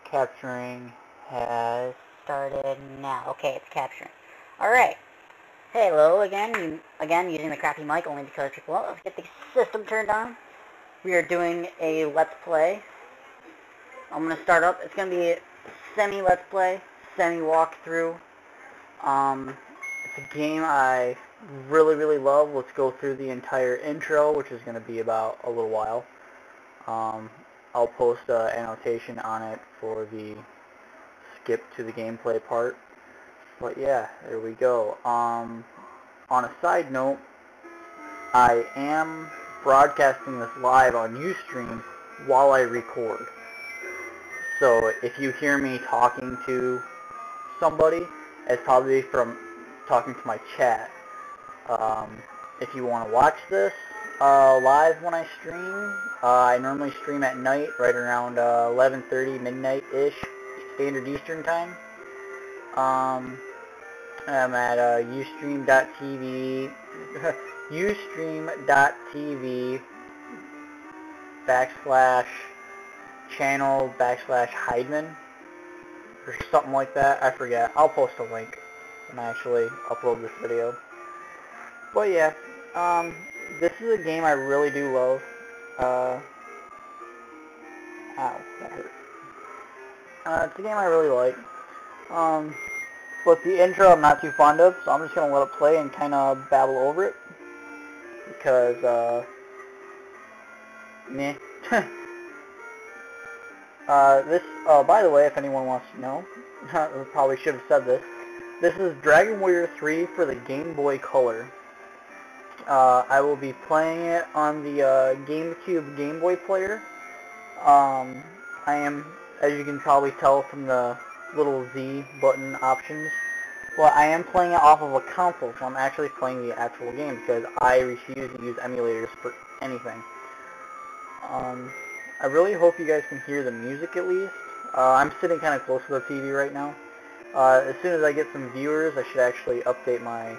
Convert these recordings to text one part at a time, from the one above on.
Capturing has started now. Okay, it's capturing. Alright. Hey, hello again. Again, using the crappy mic only because people... Well, let's get the system turned on. We are doing a Let's Play. I'm going to start up. It's going to be a semi-Let's Play, semi-walkthrough. It's a game I really love. Let's go through the entire intro, which is going to be about a little while. I'll post an annotation on it for the skip to the gameplay part. But yeah, there we go. On a side note, I am broadcasting this live on Ustream while I record. So if you hear me talking to somebody, it's probably from talking to my chat. If you want to watch this live when I stream, I normally stream at night, right around 11:30, midnight-ish, Standard Eastern Time. I'm at ustream.tv, ustream.tv /channel/Heidman, or something like that. I forget. I'll post a link when I actually upload this video. But yeah, this is a game I really do love. Ow, that hurt. It's a game I really like. But the intro I'm not too fond of, so I'm just going to let it play and kind of babble over it. Because, meh. By the way, if anyone wants to know, I probably should have said this. This is Dragon Warrior 3 for the Game Boy Color. I will be playing it on the GameCube Game Boy player. I am, as you can probably tell from the little Z button options, well, I am playing it off of a console, so I'm actually playing the actual game because I refuse to use emulators for anything. I really hope you guys can hear the music at least. I'm sitting kind of close to the TV right now. As soon as I get some viewers, I should actually update my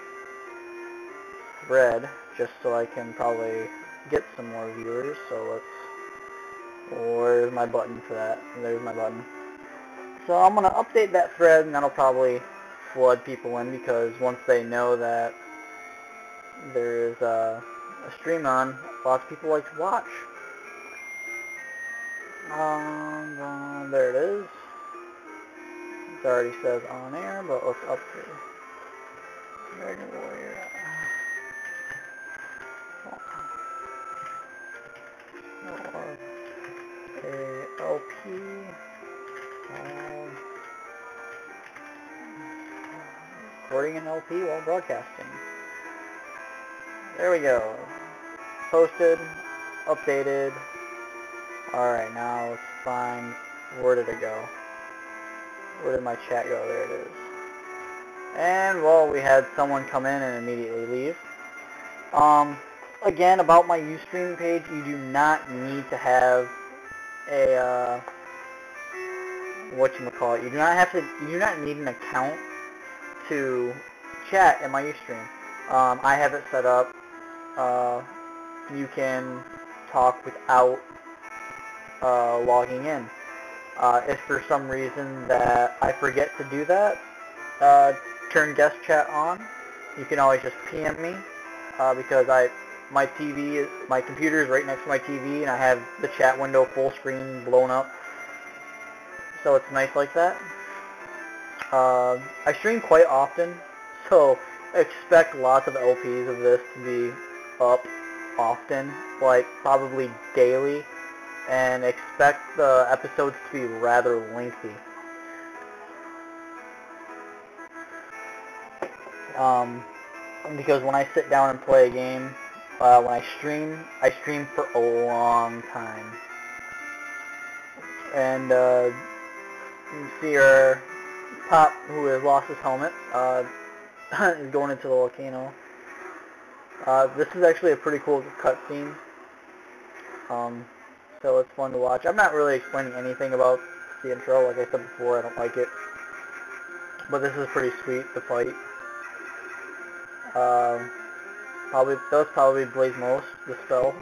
thread just so I can probably get some more viewers. So let's... Where's my button for that? There's my button. So I'm going to update that thread, and that'll probably flood people in, because once they know that there is a stream on, lots of people like to watch. There it is. It already says on air, but let's update. Dragon Warrior. LP. Recording an LP while broadcasting. There we go. Posted. Updated. Alright, now let's find... Where did it go? Where did my chat go? There it is. And, well, we had someone come in and immediately leave. Again, about my Ustream page, you do not need to have a, whatchamacallit, you do not need an account to chat in my Ustream. I have it set up, you can talk without logging in. If for some reason that I forget to do that, turn guest chat on, you can always just PM me, because my computer is right next to my TV, and I have the chat window full screen blown up, so it's nice like that. I stream quite often, so expect lots of LPs of this to be up often, like probably daily, and expect the episodes to be rather lengthy. Because when I sit down and play a game, when I stream for a long time. And you see our Pop, who has lost his helmet, is going into the volcano. This is actually a pretty cool cutscene. So it's fun to watch. I'm not really explaining anything about the intro. Like I said before, I don't like it. But this is pretty sweet, the fight. Those probably blaze most, the spell.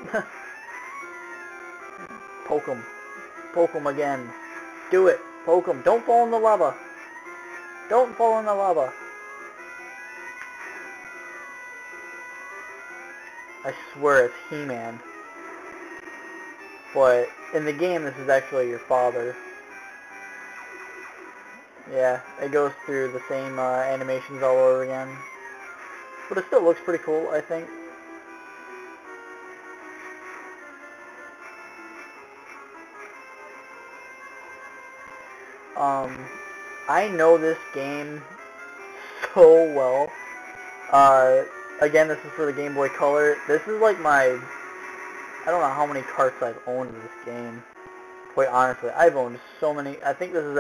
Poke him. Poke him again. Do it. Poke him. Don't fall in the lava. Don't fall in the lava. I swear it's He-Man. But in the game, this is actually your father. Yeah, it goes through the same animations all over again. But it still looks pretty cool, I think. I know this game so well. Again, this is for the Game Boy Color. This is like my... I don't know how many carts I've owned of this game. Quite honestly, I've owned so many. I think this is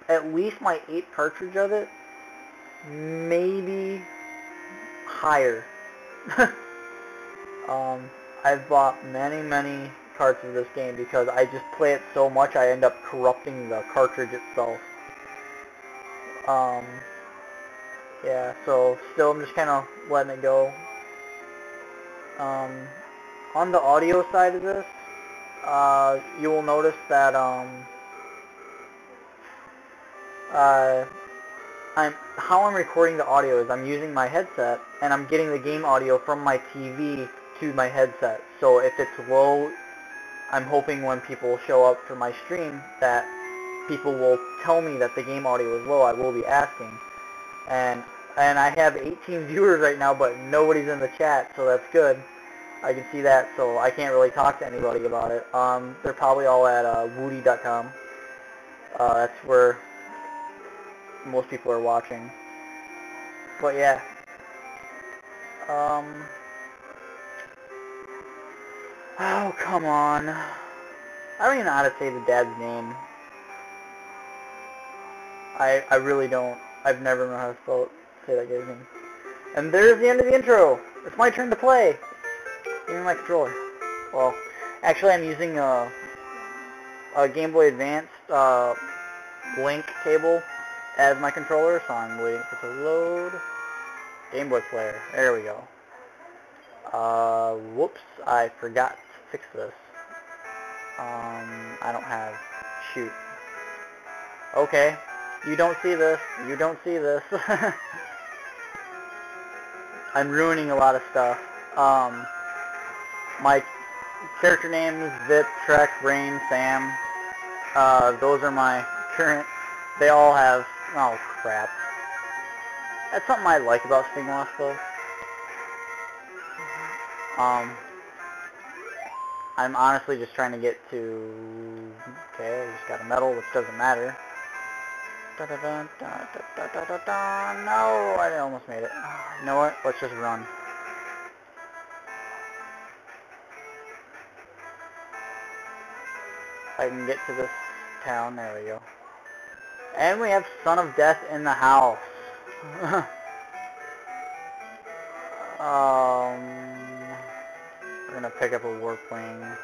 at least my 8th cartridge of it. Maybe higher. I've bought many carts of this game because I just play it so much I end up corrupting the cartridge itself. Yeah, so still I'm just kind of letting it go. On the audio side of this, you will notice that how I'm recording the audio is I'm using my headset and I'm getting the game audio from my TV to my headset. So if it's low, I'm hoping when people show up for my stream that people will tell me that the game audio is low. I will be asking. And I have 18 viewers right now, but nobody's in the chat, so that's good. I can see that, so I can't really talk to anybody about it. They're probably all at worrie.com. That's where most people are watching. But yeah. Oh, come on. I don't even know how to say the dad's name. I really don't. I've never known how to say that guy's name. And there's the end of the intro. It's my turn to play. Give me my controller. Well, actually I'm using a Game Boy Advance link cable as my controller, so I'm waiting for it to load. Game Boy player. There we go. Whoops, I forgot to fix this. I don't have... Shoot. Okay. You don't see this. You don't see this. I'm ruining a lot of stuff. My character names, Vip, Trek, Rain, Sam. Those are my current... They all have... Oh, crap. That's something I like about Stingloss, though. I'm honestly just trying to get to... Okay, I just got a medal, which doesn't matter. No, I almost made it. You know what? Let's just run. If I can get to this town, there we go. And we have Son of Death in the house. We're gonna pick up a warplane.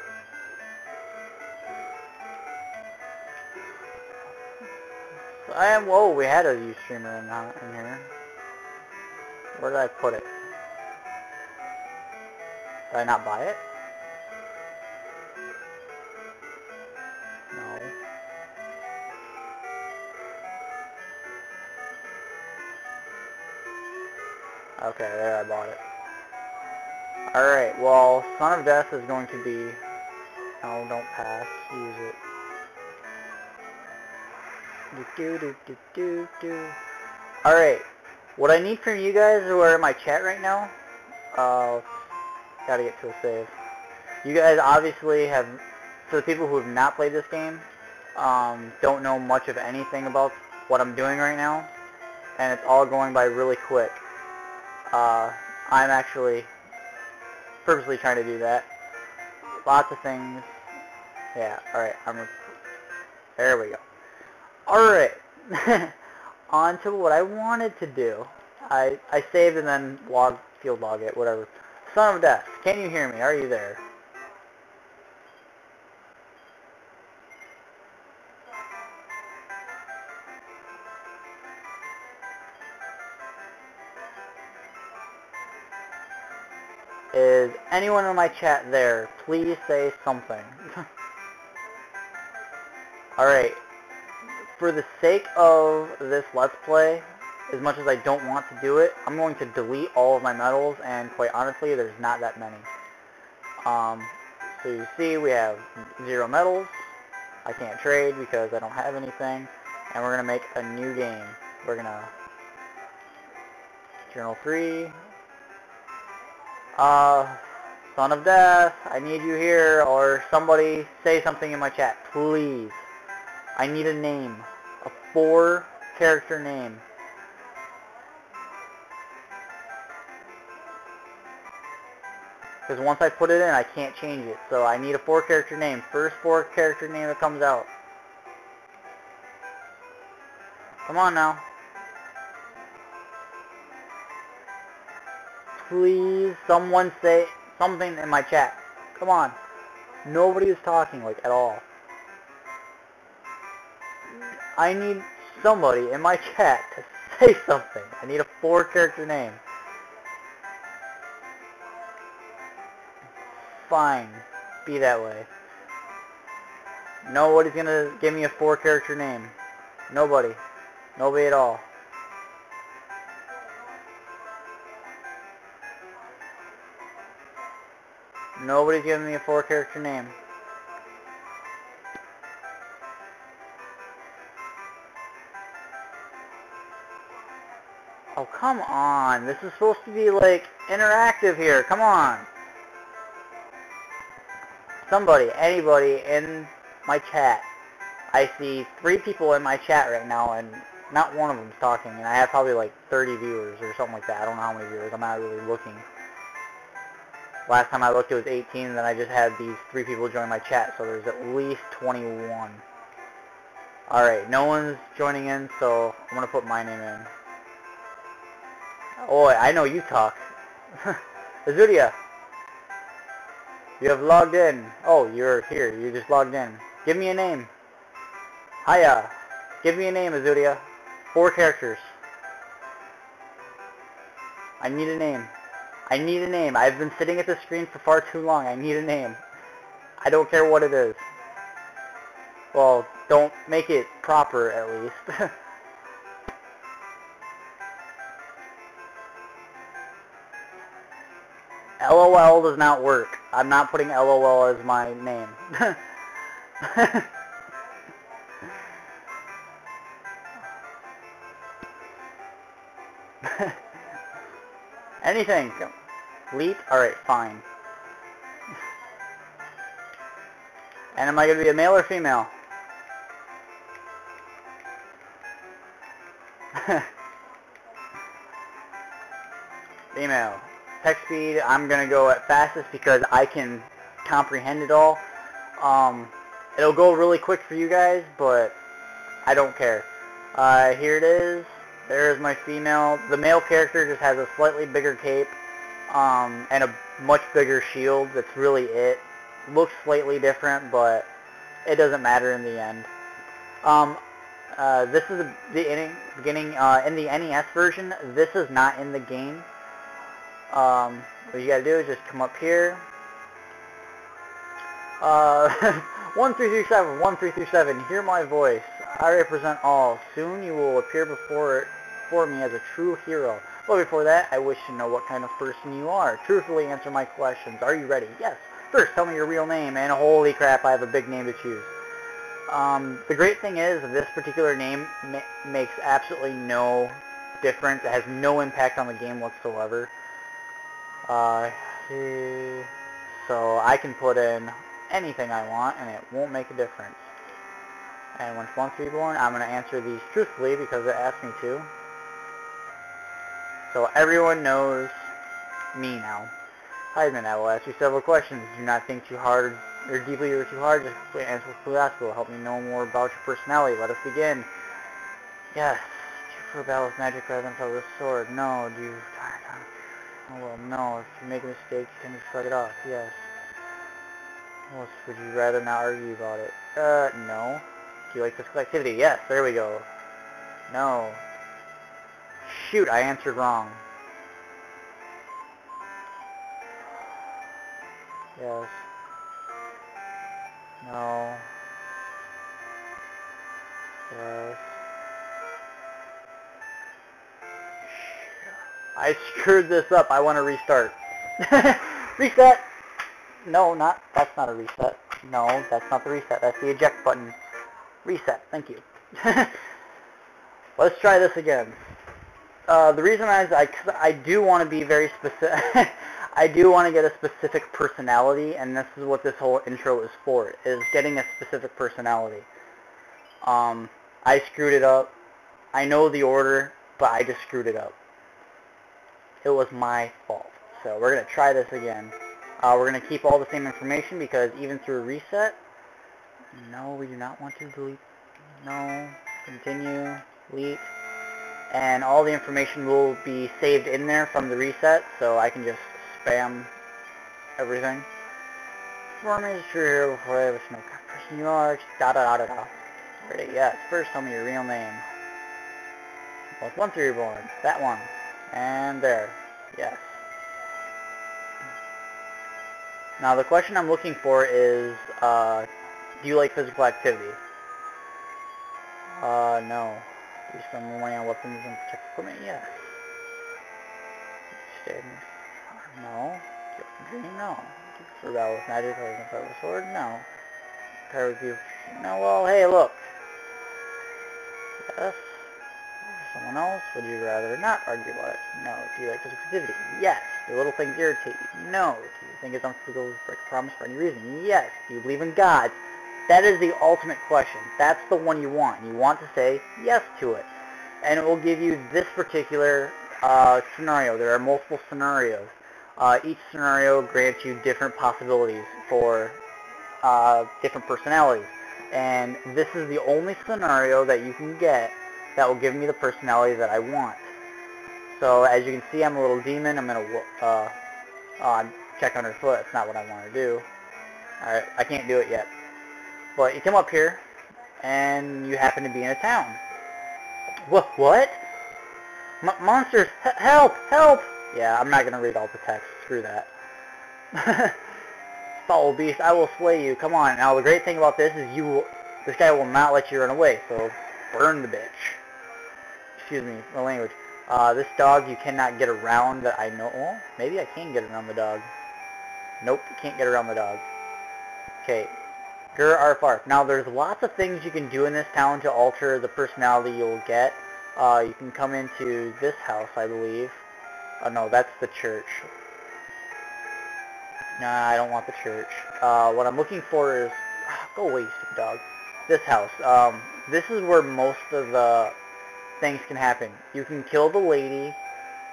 Whoa, we had a Ustreamer in here. Where did I put it? Did I not buy it? No. Okay, there, I bought it. Alright, well, Son of Death is going to be... No, don't pass. Use it. Alright, what I need from you guys who are in my chat right now, gotta get to a save. You guys obviously have, for the people who have not played this game, don't know much of anything about what I'm doing right now, and it's all going by really quick. I'm actually purposely trying to do that. Lots of things. Yeah, alright, there we go. Alright, on to what I wanted to do. I saved and then field log it, whatever. Son of Death, can you hear me? Are you there? Is anyone in my chat there? Please say something. Alright. for the sake of this Let's Play, as much as I don't want to do it, I'm going to delete all of my medals, and quite honestly, there's not that many. So you see, we have 0 medals. I can't trade because I don't have anything. And we're going to make a new game. We're going to... Journal 3. Son of Death, I need you here, or somebody say something in my chat, please. I need a name. A 4-character name. Because once I put it in, I can't change it. So I need a 4-character name. First 4-character name that comes out. Come on now. Please, someone say something in my chat. Come on. Nobody is talking, like, at all. I need somebody in my chat to say something. I need a 4-character name. Fine. Be that way. Nobody's gonna give me a 4-character name. Nobody. Nobody at all. Nobody's giving me a 4-character name. Oh, come on. This is supposed to be, like, interactive here. Come on. Somebody, anybody in my chat. I see 3 people in my chat right now, and not one of them's talking, and I have probably, like, 30 viewers or something like that. I don't know how many viewers. I'm not really looking. Last time I looked, it was 18, and then I just had these 3 people join my chat, so there's at least 21. Alright, no one's joining in, so I'm going to put my name in. Oh, I know you talk. Azudia, you have logged in. Oh, you're here. You just logged in. Give me a name. Hiya. Give me a name, Azudia. 4 characters. I need a name. I need a name. I've been sitting at the screen for far too long. I need a name. I don't care what it is. Well, don't make it proper, at least. LOL does not work. I'm not putting LOL as my name. Anything. Leap? Alright, fine. And am I going to be a male or female? Female. Text speed, I'm going to go at fastest because I can comprehend it all. It'll go really quick for you guys, but I don't care. Here it is. There's my female. The male character just has a slightly bigger cape and a much bigger shield. That's really it. Looks slightly different, but it doesn't matter in the end. This is the beginning in the NES version. This is not in the game. What you gotta do is just come up here. 1337, 1337, hear my voice. I represent all. Soon you will appear before me as a true hero. But before that, I wish to know what kind of person you are. Truthfully answer my questions. Are you ready? Yes. First, tell me your real name, and holy crap, I have a big name to choose. The great thing is, this particular name makes absolutely no difference. It has no impact on the game whatsoever. So I can put in anything I want, and it won't make a difference. And when Spunk to be born, I'm going to answer these truthfully because it asked me to. So everyone knows me now. Hi, then I will ask you several questions. Do not think too hard or deeply or too hard. Just answer with curiosity. Help me know more about your personality. Let us begin. Yes. Do you prefer battle with magic rather than battle with sword? No. Do you... Oh, well, no. If you make a mistake, you can just shrug it off. Yes. Well, would you rather not argue about it? No. Do you like physical activity? Yes. There we go. No. Shoot, I answered wrong. Yes. No. Yes. I screwed this up. I want to restart. Reset! No, that's not a reset. No, that's not the reset. That's the eject button. Reset. Thank you. Let's try this again. The reason cause I do want to be very specific. I do want to get a specific personality, and this is what this whole intro is for, is getting a specific personality. I screwed it up. I know the order, but I just screwed it up. It was my fault. So we're going to try this again. We're going to keep all the same information because even through a reset, no, we do not want to delete. No, continue, delete. And all the information will be saved in there from the reset, so I can just spam everything. For me, sure, before I have no person you are, da da da da da. Ready? Yes. First, tell me your real name. What month are you born? That one. And there. Yes. Now, the question I'm looking for is, do you like physical activity? No. Do you spend more money on weapons and protect equipment? Yes. No. Do you dream? No. Do you prefer battle with magic or can fight with a sword? No. Pair with you? No. Well, hey, look. Yes. Someone else? Would you rather not argue about it? No. Do you like physical activity? Yes. Do little things irritate you? No. Do you think it's unethical to break a promise for any reason? Yes. Do you believe in God? That is the ultimate question. That's the one you want. You want to say yes to it. And it will give you this particular scenario. There are multiple scenarios. Each scenario grants you different possibilities for different personalities. And this is the only scenario that you can get that will give me the personality that I want. So as you can see, I'm a little demon. I'm going to check underfoot. That's not what I want to do. Alright, I can't do it yet. But you come up here, and you happen to be in a town. What? Monsters! Help! Help! Yeah, I'm not going to read all the text. Screw that. Foul beast, I will slay you. Come on. Now, the great thing about this is this guy will not let you run away, so burn the bitch. Excuse me, the language. This dog you cannot get around that I know. Well, maybe I can get around the dog. Nope, you can't get around the dog. Okay. Grr, arf, arf. Now, there's lots of things you can do in this town to alter the personality you'll get. You can come into this house, I believe. Oh, no, that's the church. Nah, I don't want the church. What I'm looking for is... go away, you stupid dog. This house. This is where most of the things can happen. You can kill the lady,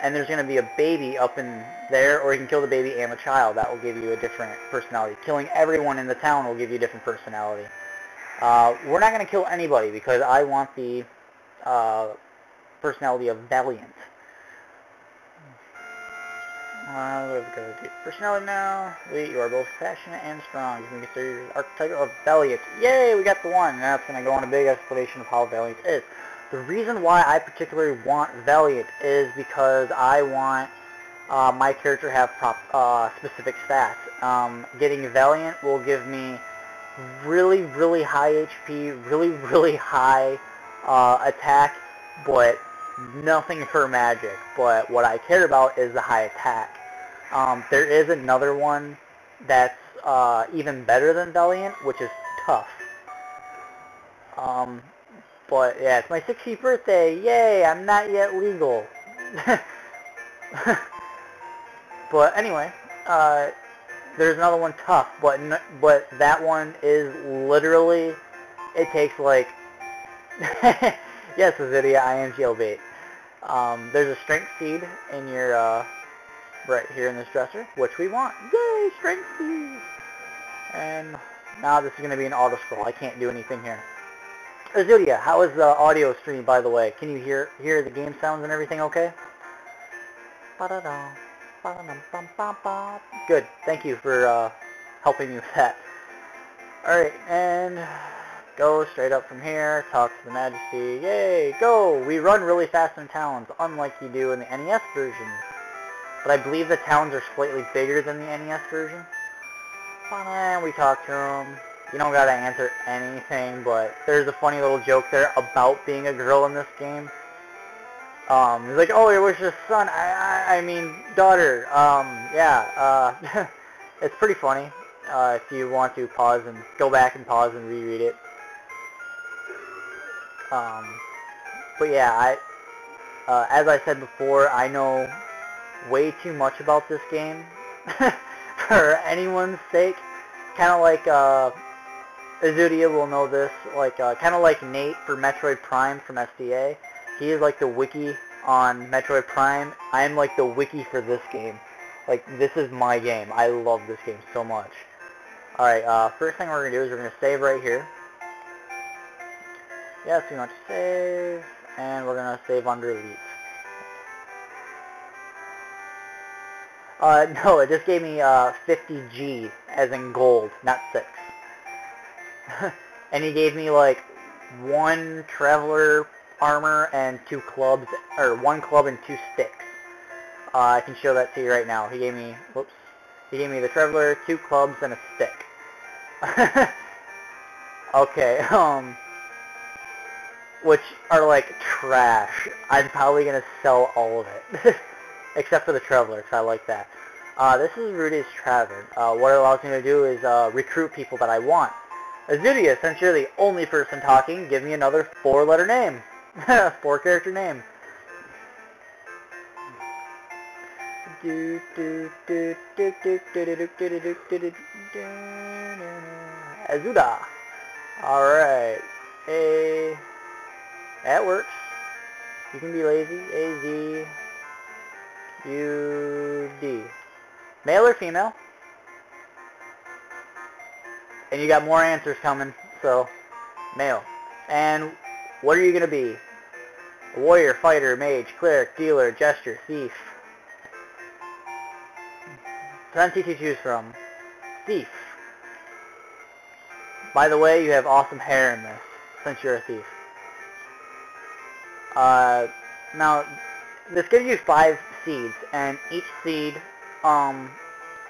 and there's going to be a baby up in there, or you can kill the baby and the child. That will give you a different personality. Killing everyone in the town will give you a different personality. We're not going to kill anybody, because I want the personality of Valiant. Let's go to personality now. You are both passionate and strong. You can consider your archetype of Valiant. Yay, we got the one. Now it's going to go on a big explanation of how Valiant is. The reason why I particularly want Valiant is because I want my character to have specific stats. Getting Valiant will give me really, really high HP, really, really high attack, but nothing for magic. But what I care about is the high attack. There is another one that's even better than Valiant, which is Tough. But yeah, it's my 60th birthday. Yay! I'm not yet legal. But anyway, there's another one, Tough, but that one is literally, it takes like, yes, Azidia, I am jailbait. There's a strength seed in your, right here in this dresser, which we want. Yay, strength seed! And now this is going to be an auto scroll. I can't do anything here. Azidia, how is the audio stream, by the way? Can you hear the game sounds and everything okay? Good. Thank you for helping me with that. Alright, and go straight up from here, talk to the Majesty. Yay, go! We run really fast in towns, unlike you do in the NES version. But I believe the towns are slightly bigger than the NES version. And we talk to him. You don't gotta answer anything, but there's a funny little joke there about being a girl in this game. He's like, oh, it was your son. I mean, daughter. Yeah. It's pretty funny. If you want to pause and go back and pause and reread it. But yeah, as I said before, I know way too much about this game for anyone's sake. Kind of like Azudia will know this. Like kind of like Nate for Metroid Prime from SDA. He is like the wiki on Metroid Prime. I'm like the wiki for this game. Like, this is my game. I love this game so much. Alright, first thing we're going to do is we're going to save right here. Yes, we want to save, and we're going to save under Elite. No, it just gave me 50G, as in gold, not 6. And he gave me, like, 1 Traveler armor and 2 clubs, or 1 club and 2 sticks. I can show that to you right now. He gave me, whoops, he gave me the Traveler, 2 clubs, and a stick. Okay, which are like trash. I'm probably gonna sell all of it, except for the Traveler, because I like that. This is Rudy's Tavern. What it allows me to do is recruit people that I want. Azudia, since you're the only person talking, give me another 4-letter name. 4-character name. Azuda. Alright. That works. You can be lazy. A-Z-U-D. Male or female? And you got more answers coming, so male. And what are you going to be? A warrior, fighter, mage, cleric, dealer, jester, thief. Plenty to choose from. Thief. By the way, you have awesome hair in this, since you're a thief. Now, this gives you 5 seeds, and each seed, I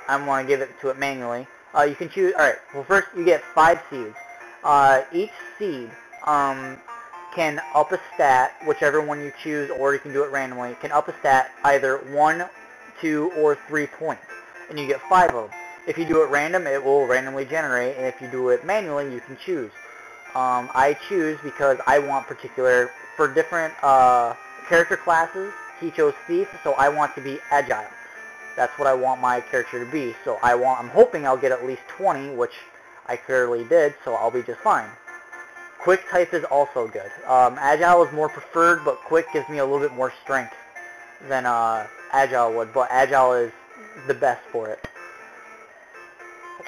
want to give it to it manually. You can choose, alright, well first you get 5 seeds. Each seed, can up a stat, whichever one you choose, or you can do it randomly, can up a stat either 1, 2, or 3 points. And you get 5 of them. If you do it random, it will randomly generate, and if you do it manually, you can choose. I choose because I want particular, for different character classes, he chose Thief, so I want to be Agile. That's what I want my character to be. So I'm hoping I'll get at least 20, which I clearly did, so I'll be just fine. Quick type is also good. Agile is more preferred, but Quick gives me a little bit more strength than Agile would, but Agile is the best for it.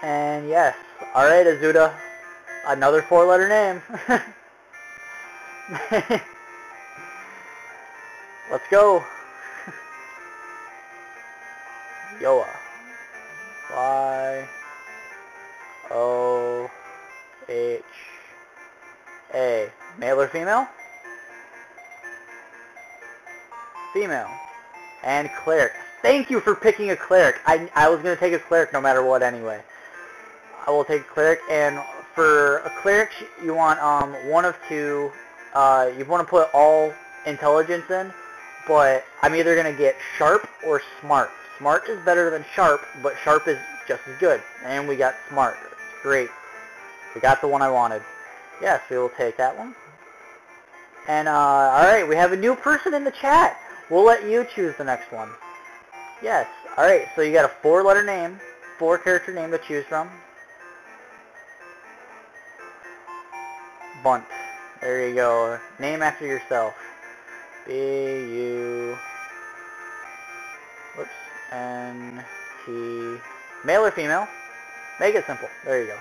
And yes, alright Azuda, another 4-letter name. Let's go. Yoa. Y-O-H-A. Male or female? Female. And cleric. Thank you for picking a cleric. I was going to take a cleric no matter what anyway. I will take a cleric, and for a cleric you want one of 2, you want to put all intelligence in, but I'm either going to get sharp or smart. Smart is better than sharp, but sharp is just as good. And we got smart. Great. We got the one I wanted. Yes, we will take that one. And alright, we have a new person in the chat. We'll let you choose the next one. Yes. Alright, so you got a 4-letter name, 4-character name to choose from. Bunt. There you go. Name after yourself. B-U... Whoops. N-T... Male or female? Make it simple. There you go.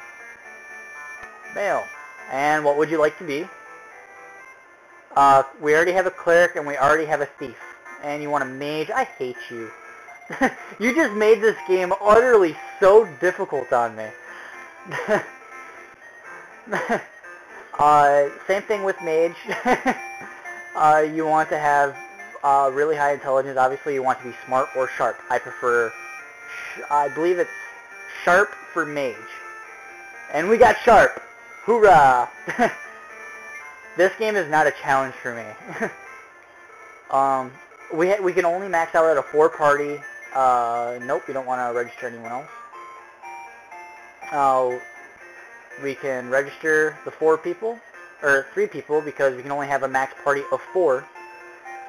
Male. And what would you like to be? We already have a cleric and we already have a thief. And you want a mage? I hate you. You just made this game utterly so difficult on me. Same thing with mage. You want to have really high intelligence. Obviously you want to be smart or sharp. I prefer, I believe it's sharp for mage. And we got Sharp. Hoorah! This game is not a challenge for me. We can only max out at a 4-party. Nope, we don't want to register anyone else. We can register the 4 people, or 3 people, because we can only have a max party of 4.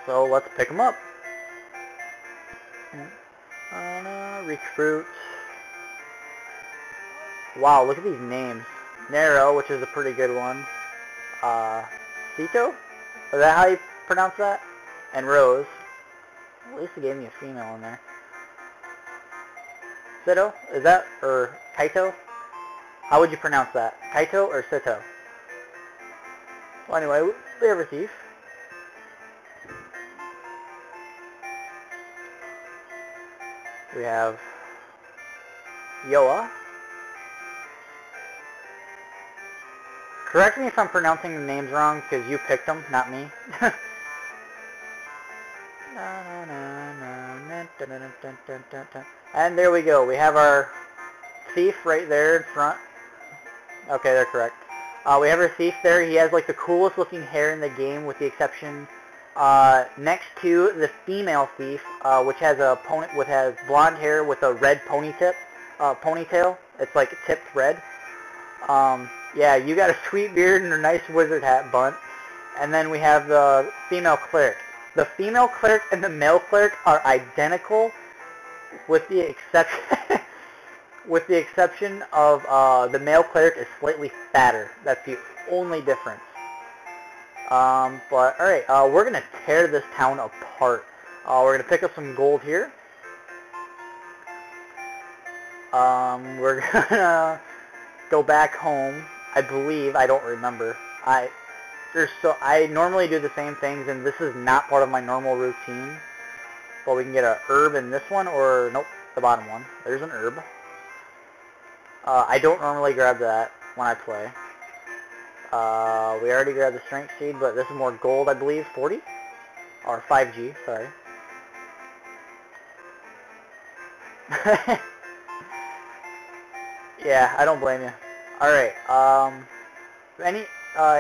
So let's pick them up. Recruit. Wow, look at these names. Nero, which is a pretty good one. Cito? Is that how you pronounce that? And Rose. At least they gave me a female in there. Cito? Is that, or Kaito? How would you pronounce that? Kaito or Cito? Well, anyway, we have a thief. We have Yoa. Correct me if I'm pronouncing the names wrong, because you picked them, not me. And there we go. We have our thief right there in front. Okay, they're correct. We have our thief there. He has like the coolest looking hair in the game, with the exception next to the female thief, which has blonde hair with a red ponytail. It's like tipped red. Yeah, you got a sweet beard and a nice wizard hat, Bunt. And then we have the female cleric. The female cleric and the male cleric are identical, with the exception of the male cleric is slightly fatter. That's the only difference. But alright, we're gonna tear this town apart. We're gonna pick up some gold here. We're gonna go back home. I believe, I don't remember. I normally do the same things, and this is not part of my normal routine. But we can get a herb in this one, or nope, the bottom one. There's an herb. I don't normally grab that when I play. We already grabbed the strength seed, but this is more gold, I believe. 40? Or 5G, sorry. Yeah, I don't blame you. Alright,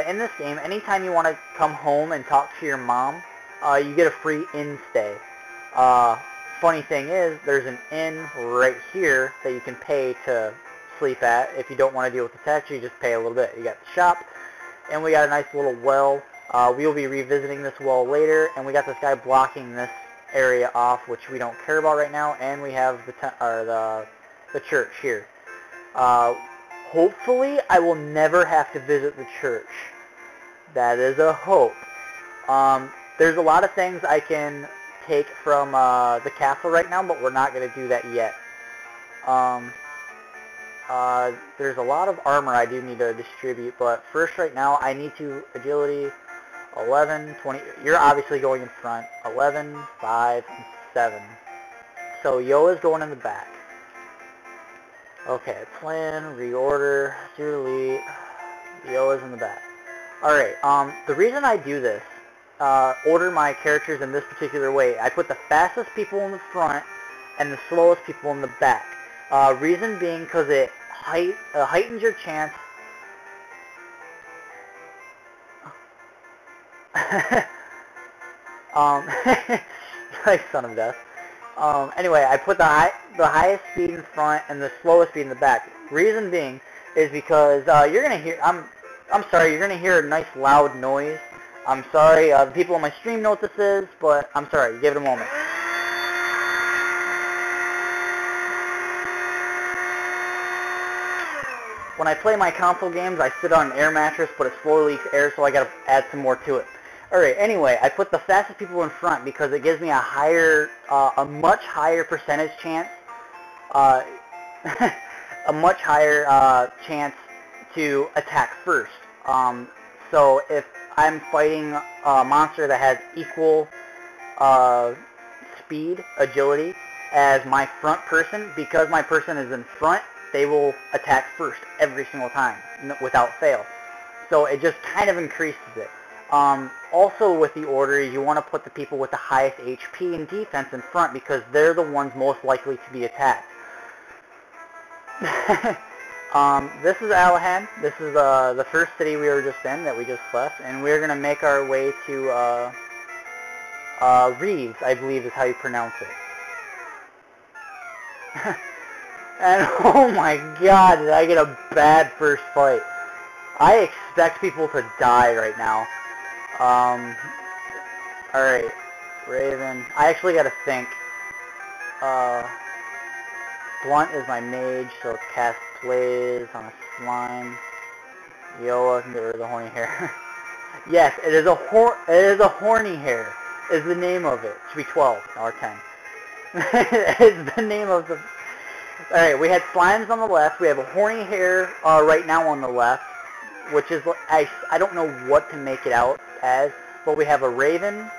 in this game, anytime you want to come home and talk to your mom, you get a free inn stay. Funny thing is, there's an inn right here that you can pay to sleep at. If you don't want to deal with the tax, you just pay a little bit. You got the shop, and we got a nice little well. We will be revisiting this well later, and we got this guy blocking this area off, which we don't care about right now, and we have the church here. Hopefully, I will never have to visit the church. That is a hope. There's a lot of things I can take from the castle right now, but we're not going to do that yet. There's a lot of armor I do need to distribute, but first right now I need to agility 11, 20. You're obviously going in front. 11, 5, and 7. So Yoa's going in the back. Okay, plan, reorder, delete. Yoa's in the back. Alright, the reason I do this, order my characters in this particular way, I put the fastest people in the front and the slowest people in the back. Reason being because it heightens your chance. Like son of death. Anyway, I put the highest speed in front and the slowest speed in the back. Reason being is because you're gonna hear. I'm sorry. You're gonna hear a nice loud noise. I'm sorry. The people on my stream know what this is, but I'm sorry. Give it a moment. When I play my console games, I sit on an air mattress, but it slowly leaks air, so I gotta add some more to it. Alright, anyway, I put the fastest people in front because it gives me a much higher percentage chance, a much higher chance to attack first. So if I'm fighting a monster that has equal speed, agility, as my front person, because my person is in front, they will attack first every single time, without fail. So it just kind of increases it. Also with the order, you want to put the people with the highest HP and defense in front because they're the ones most likely to be attacked. This is Alahan. This is the first city we were just in that we just left, and we're gonna make our way to Reeves, I believe is how you pronounce it. And oh my god, did I get a bad first fight. I expect people to die right now. Alright, Raven. I actually gotta think. Blunt is my mage, so it's cast Blaze on a slime. Yoa can get rid of the horny hair. Yes, it is a horny hair, is the name of it. It should be 12, or 10. It's the name of the... Alright, we had slimes on the left, we have a horny hair right now on the left, which is, I don't know what to make it out as, but we have a raven,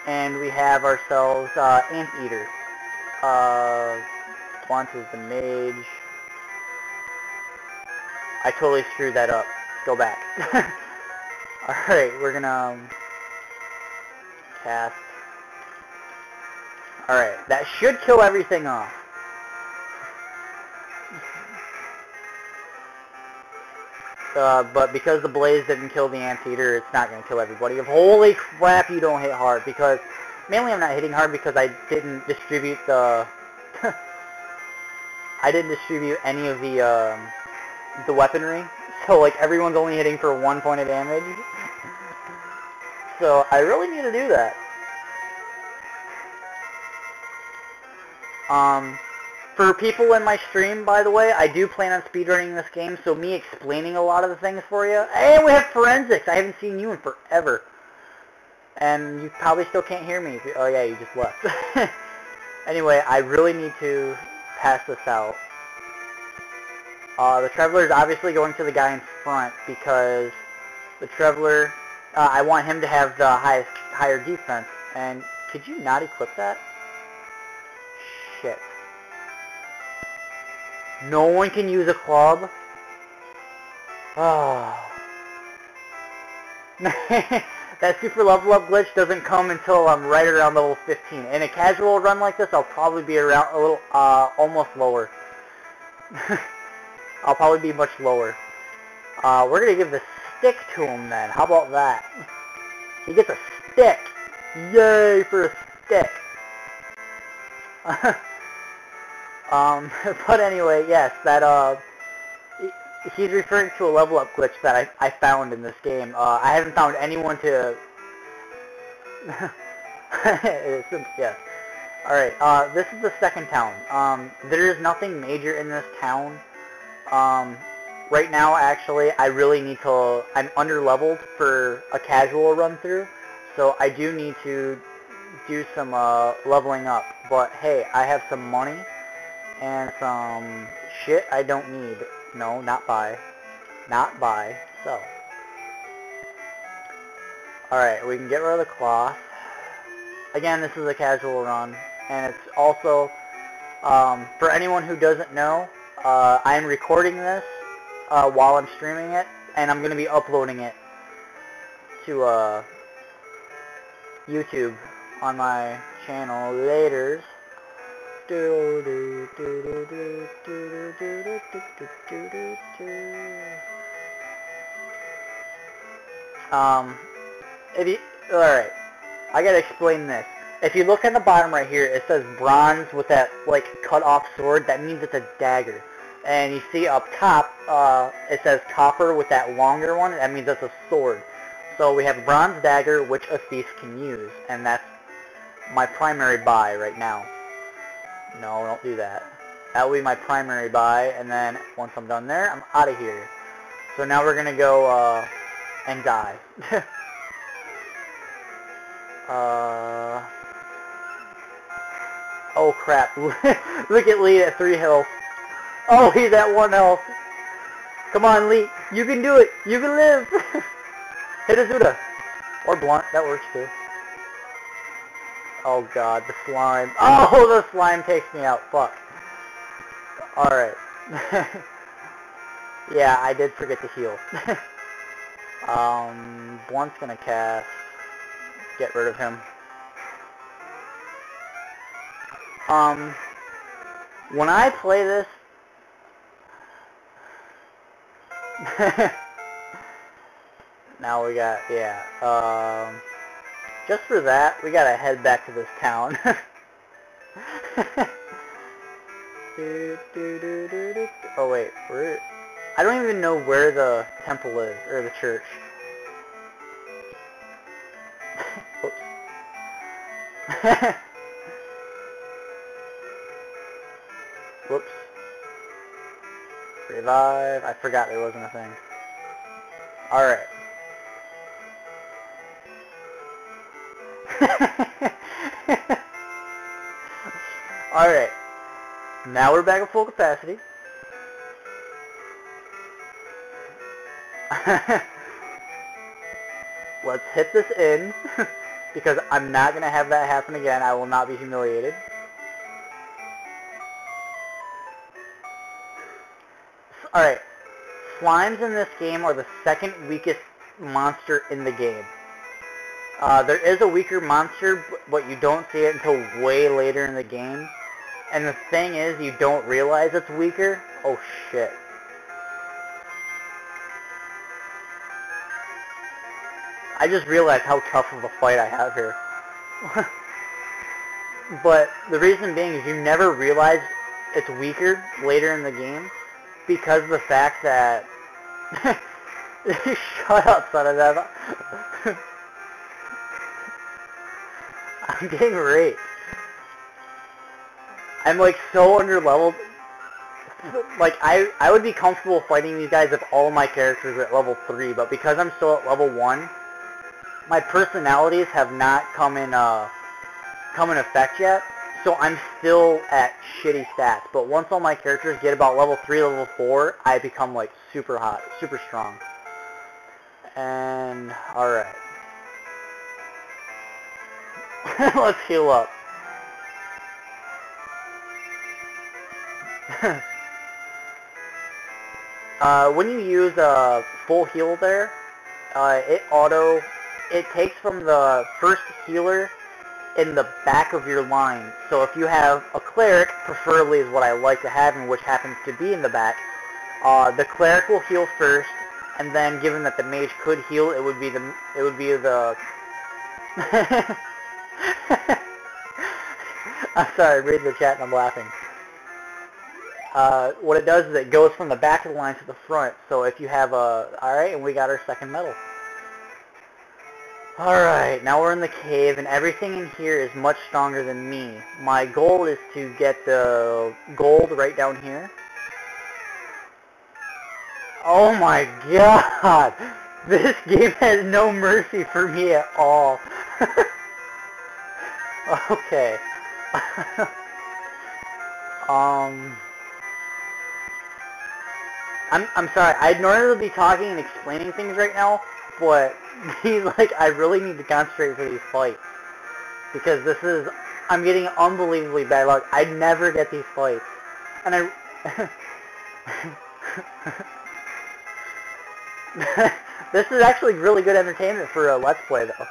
and we have ourselves anteater. Blunt is the mage. I totally screwed that up. Go back. Alright, we're gonna cast. Alright, that should kill everything off. But because the blaze didn't kill the anteater, it's not going to kill everybody. Holy crap, you don't hit hard, because mainly I'm not hitting hard because I didn't distribute the I didn't distribute any of the weaponry, so like everyone's only hitting for 1 point of damage. So I really need to do that. For people in my stream, by the way, I do plan on speedrunning this game, so me explaining a lot of the things for you. Hey, we have forensics! I haven't seen you in forever. And you probably still can't hear me. Oh yeah, you just left. Anyway, I really need to pass this out. The Traveler is obviously going to the guy in front because the Traveler, I want him to have the higher defense. And could you not equip that? Shit. No one can use a club? Oh. That super level up glitch doesn't come until I'm right around level 15. In a casual run like this, I'll probably be around a little, almost lower. I'll probably be much lower. We're gonna give the stick to him then. How about that? He gets a stick. Yay for a stick. But anyway, yes, that, he's referring to a level up glitch that I found in this game. I haven't found anyone to... Yes. Alright, this is the second town. There is nothing major in this town. Right now, actually, I really need to... I'm under-leveled for a casual run-through, so I do need to do some leveling up. But hey, I have some money and some shit I don't need. No, not buy. Not buy. So. Alright, we can get rid of the cloth. Again, this is a casual run. And it's also, for anyone who doesn't know, I'm recording this while I'm streaming it. And I'm going to be uploading it to YouTube on my channel later. If you, alright, I gotta explain this. If you look at the bottom right here, it says bronze with that, like, cut-off sword. That means it's a dagger. And you see up top, it says copper with that longer one. That means it's a sword. So we have a bronze dagger, which a thief can use. And that's my primary buy right now. No, don't do that. That will be my primary buy, and then once I'm done there, I'm out of here. So now we're gonna go, and die. Oh crap. Look at Lee at 3 health. Oh, he's at 1 health. Come on, Lee. You can do it. You can live. Hit Azuda. Or Blunt. That works too. Oh god, the slime. Oh, the slime takes me out. Fuck. Alright. Yeah, I did forget to heal. Blunt's gonna cast. Get rid of him. When I play this, Now we got, yeah, just for that, we gotta head back to this town. Oh wait, I don't even know where the temple is, or the church. Oops. Whoops. Revive. I forgot there wasn't a thing. Alright. Alright. Now we're back at full capacity. Let's hit this in, because I'm not going to have that happen again. I will not be humiliated. Alright, slimes in this game are the second weakest monster in the game. There is a weaker monster, but you don't see it until way later in the game. And the thing is, you don't realize it's weaker. Oh shit. I just realized how tough of a fight I have here. But the reason being is you never realize it's weaker later in the game because of the fact that... Shut up, son of that. I'm getting raped. I'm like so underleveled. Like I would be comfortable fighting these guys if all my characters were at level 3, but because I'm still at level 1, my personalities have not come in effect yet, so I'm still at shitty stats. But once all my characters get about level 3, level 4, I become like super hot, super strong. And alright. Let's heal up. When you use full heal there, it takes from the first healer in the back of your line. So if you have a cleric, preferably is what I like to have, and which happens to be in the back, the cleric will heal first, and then given that the mage could heal, it would be the I'm sorry, read the chat and I'm laughing. What it does is it goes from the back of the line to the front. So if you have alright, and we got our second medal. Alright, now we're in the cave, and everything in here is much stronger than me. My goal is to get the gold right down here. Oh my god! This game has no mercy for me at all. Okay. I'm sorry, I'd normally be talking and explaining things right now, but I really need to concentrate for these fights. Because I'm getting unbelievably bad luck. I'd never get these fights. And this is actually really good entertainment for a Let's Play, though.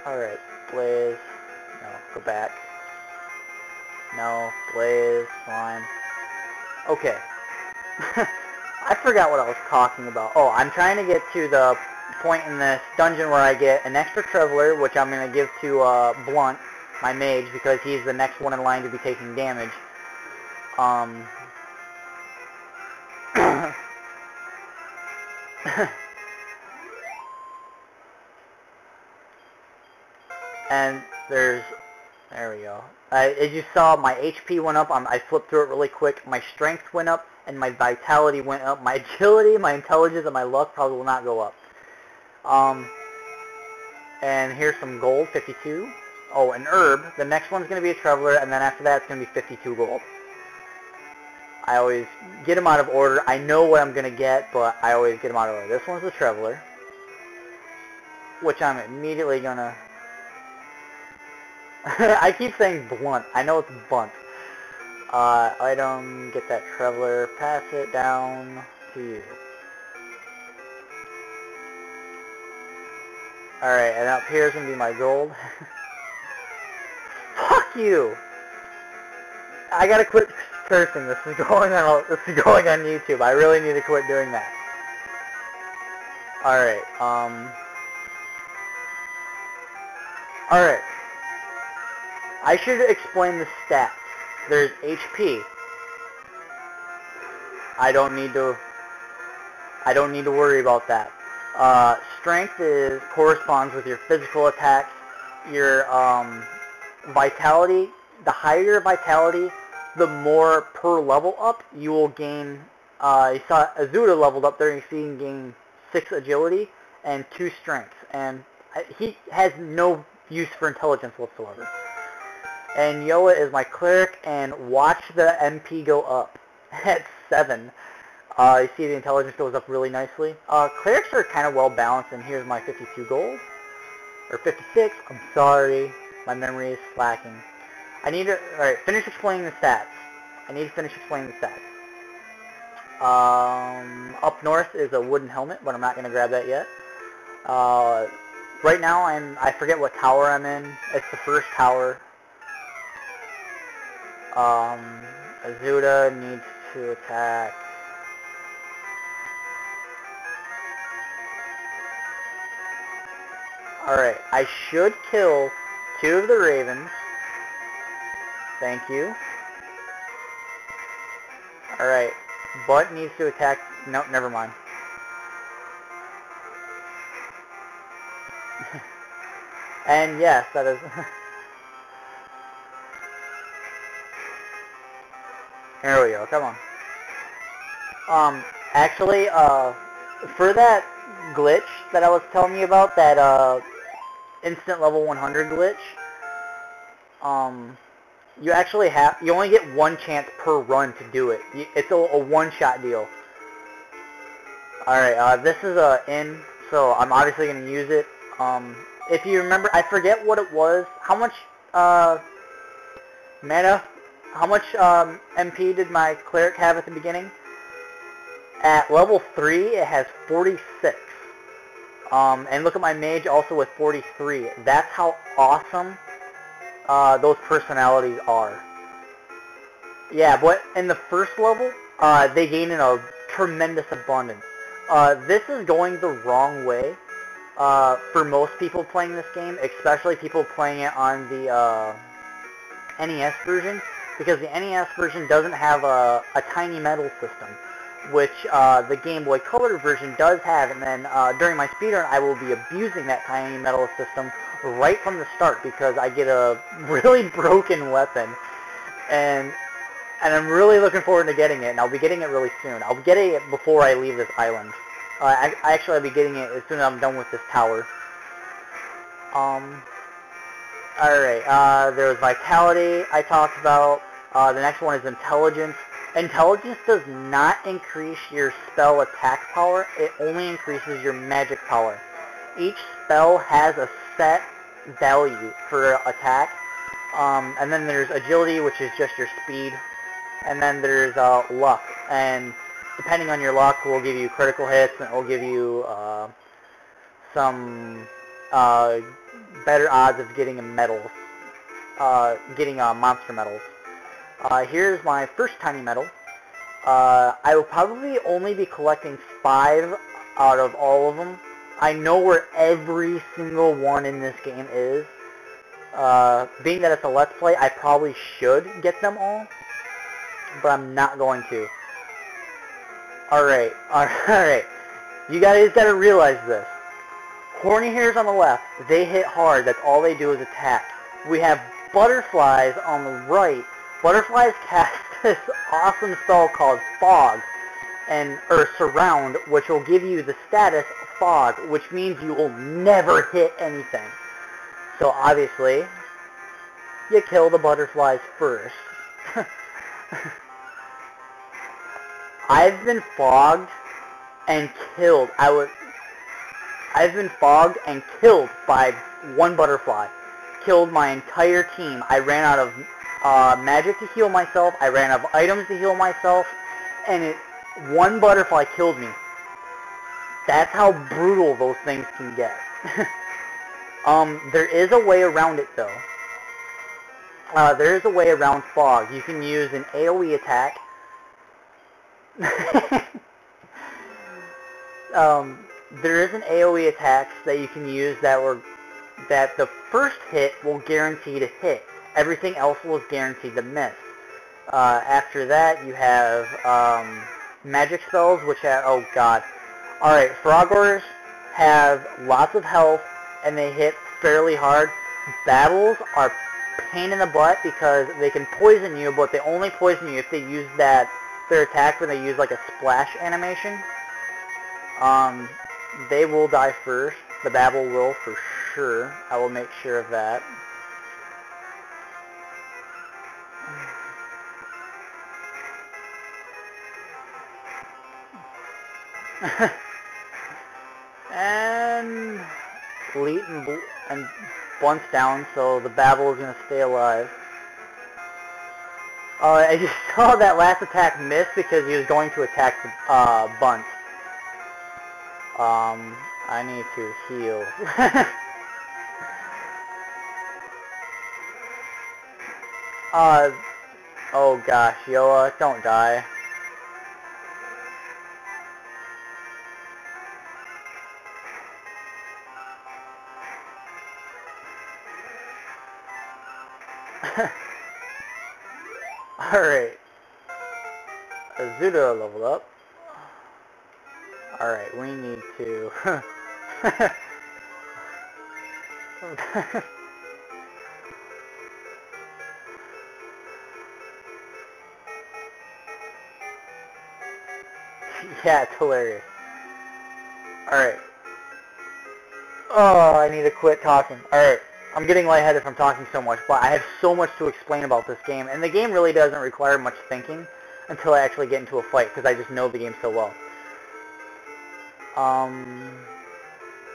Alright, Blaze. No, go back. No, Blaze, slime. Okay. I forgot what I was talking about. Oh, I'm trying to get to the point in this dungeon where I get an extra traveler, which I'm going to give to Blunt, my mage, because he's the next one in line to be taking damage. And there we go. As you saw, my HP went up. I flipped through it really quick. My strength went up, and my vitality went up. My agility, my intelligence, and my luck probably will not go up. And here's some gold, 52. Oh, an herb. The next one's going to be a traveler, and then after that it's going to be 52 gold. I always get them out of order. I know what I'm going to get, but I always get them out of order. This one's the traveler, which I'm immediately going to... I keep saying blunt. I know it's bunt. Item, get that traveler, pass it down to you. Alright, and up here is going to be my gold. Fuck you! I gotta quit cursing. This is going on YouTube. I really need to quit doing that. Alright, Alright. I should explain the stats. There's HP. I don't need to worry about that. Strength corresponds with your physical attacks. Your vitality, the higher your vitality, the more per level up you will gain. You saw Azuda leveled up there, and you see he can gain 6 agility and 2 strength, and he has no use for intelligence whatsoever. And Yoa is my cleric, and watch the MP go up at 7. You see the intelligence goes up really nicely. Clerics are kind of well balanced, and here's my 52 gold. Or 56, I'm sorry, my memory is slacking. Alright, finish explaining the stats. Up north is a wooden helmet, but I'm not going to grab that yet. Right now, I forget what tower I'm in. It's the first tower. Azuda needs to attack. Alright, I should kill 2 of the ravens. Thank you. Alright, Butt needs to attack... Nope, never mind. And yes, that is... Here we go, come on. Actually, for that glitch that I was telling you about, that, instant level 100 glitch, you only get 1 chance per run to do it. It's a one-shot deal. Alright, this is a inn, so I'm obviously going to use it. If you remember, I forget what it was. How much, mana, how much, MP did my cleric have at the beginning? At level 3, it has 46. And look at my mage also with 43. That's how awesome those personalities are. Yeah, but in the first level, they gain in a tremendous abundance. This is going the wrong way for most people playing this game, especially people playing it on the NES version, because the NES version doesn't have a tiny metal system, which the Game Boy Color version does have, and then during my speedrun I will be abusing that tiny metal system right from the start because I get a really broken weapon, and I'm really looking forward to getting it, and I'll be getting it really soon. I'll be getting it before I leave this island. I'll be getting it as soon as I'm done with this tower. Alright, there was Vitality I talked about. The next one is Intelligence. Intelligence does not increase your spell attack power, it only increases your magic power. Each spell has a set value for attack, and then there's Agility, which is just your speed, and then there's Luck, and depending on your luck, will give you critical hits, and it will give you some better odds of getting medals, monster medals. Here's my first tiny medal. I will probably only be collecting 5 out of all of them. I know where every single one in this game is. Being that it's a Let's Play, I probably should get them all, but I'm not going to. Alright. You guys gotta realize this. Horny hairs on the left, they hit hard, that's all they do is attack. We have butterflies on the right. Butterflies cast this awesome spell called Fog, or Surround, which will give you the status Fog, which means you will never hit anything. So obviously, you kill the butterflies first. I've been fogged and killed. I've been fogged and killed by 1 butterfly. Killed my entire team. I ran out of magic to heal myself, I ran out of items to heal myself, and 1 butterfly killed me. That's how brutal those things can get. There is a way around it though. there is a way around fog. You can use an AoE attack. There is an AoE attack that you can use that the first hit will guarantee to hit. Everything else will guarantee to miss. After that, you have magic spells, which have, oh god. Alright, Frogors have lots of health, and they hit fairly hard. Battles are pain in the butt because they can poison you, but they only poison you if they use their attack when they use like a splash animation. They will die first. The Babel will for sure. I will make sure of that. And Leet and Bunt's down, so the Babel is going to stay alive. I just saw that last attack miss because he was going to attack the Bunt. I need to heal. Oh gosh, Yoa, don't die. Alright. Azuda leveled up. Alright, we need to... Yeah, it's hilarious. Alright. Oh, I need to quit talking. Alright. I'm getting lightheaded from talking so much, but I have so much to explain about this game, and the game really doesn't require much thinking until I actually get into a fight, because I just know the game so well.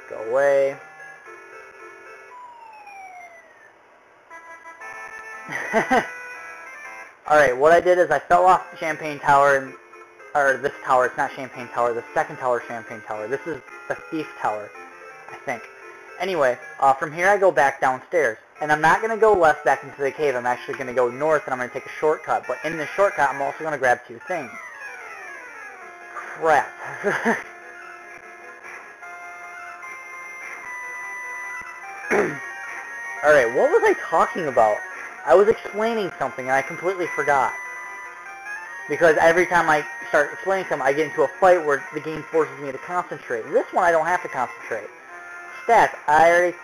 Go away. Alright, what I did is I fell off Champagne Tower, or this tower, it's not Champagne Tower, the second tower, Champagne Tower. This is the Thief Tower, I think. Anyway, from here I go back downstairs, and I'm not going to go left back into the cave, I'm actually going to go north, and I'm going to take a shortcut, but in the shortcut I'm also going to grab two things. Crap. Alright, what was I talking about? I was explaining something and I completely forgot. Because every time I start explaining something, I get into a fight where the game forces me to concentrate. This one I don't have to concentrate. Stats, I already...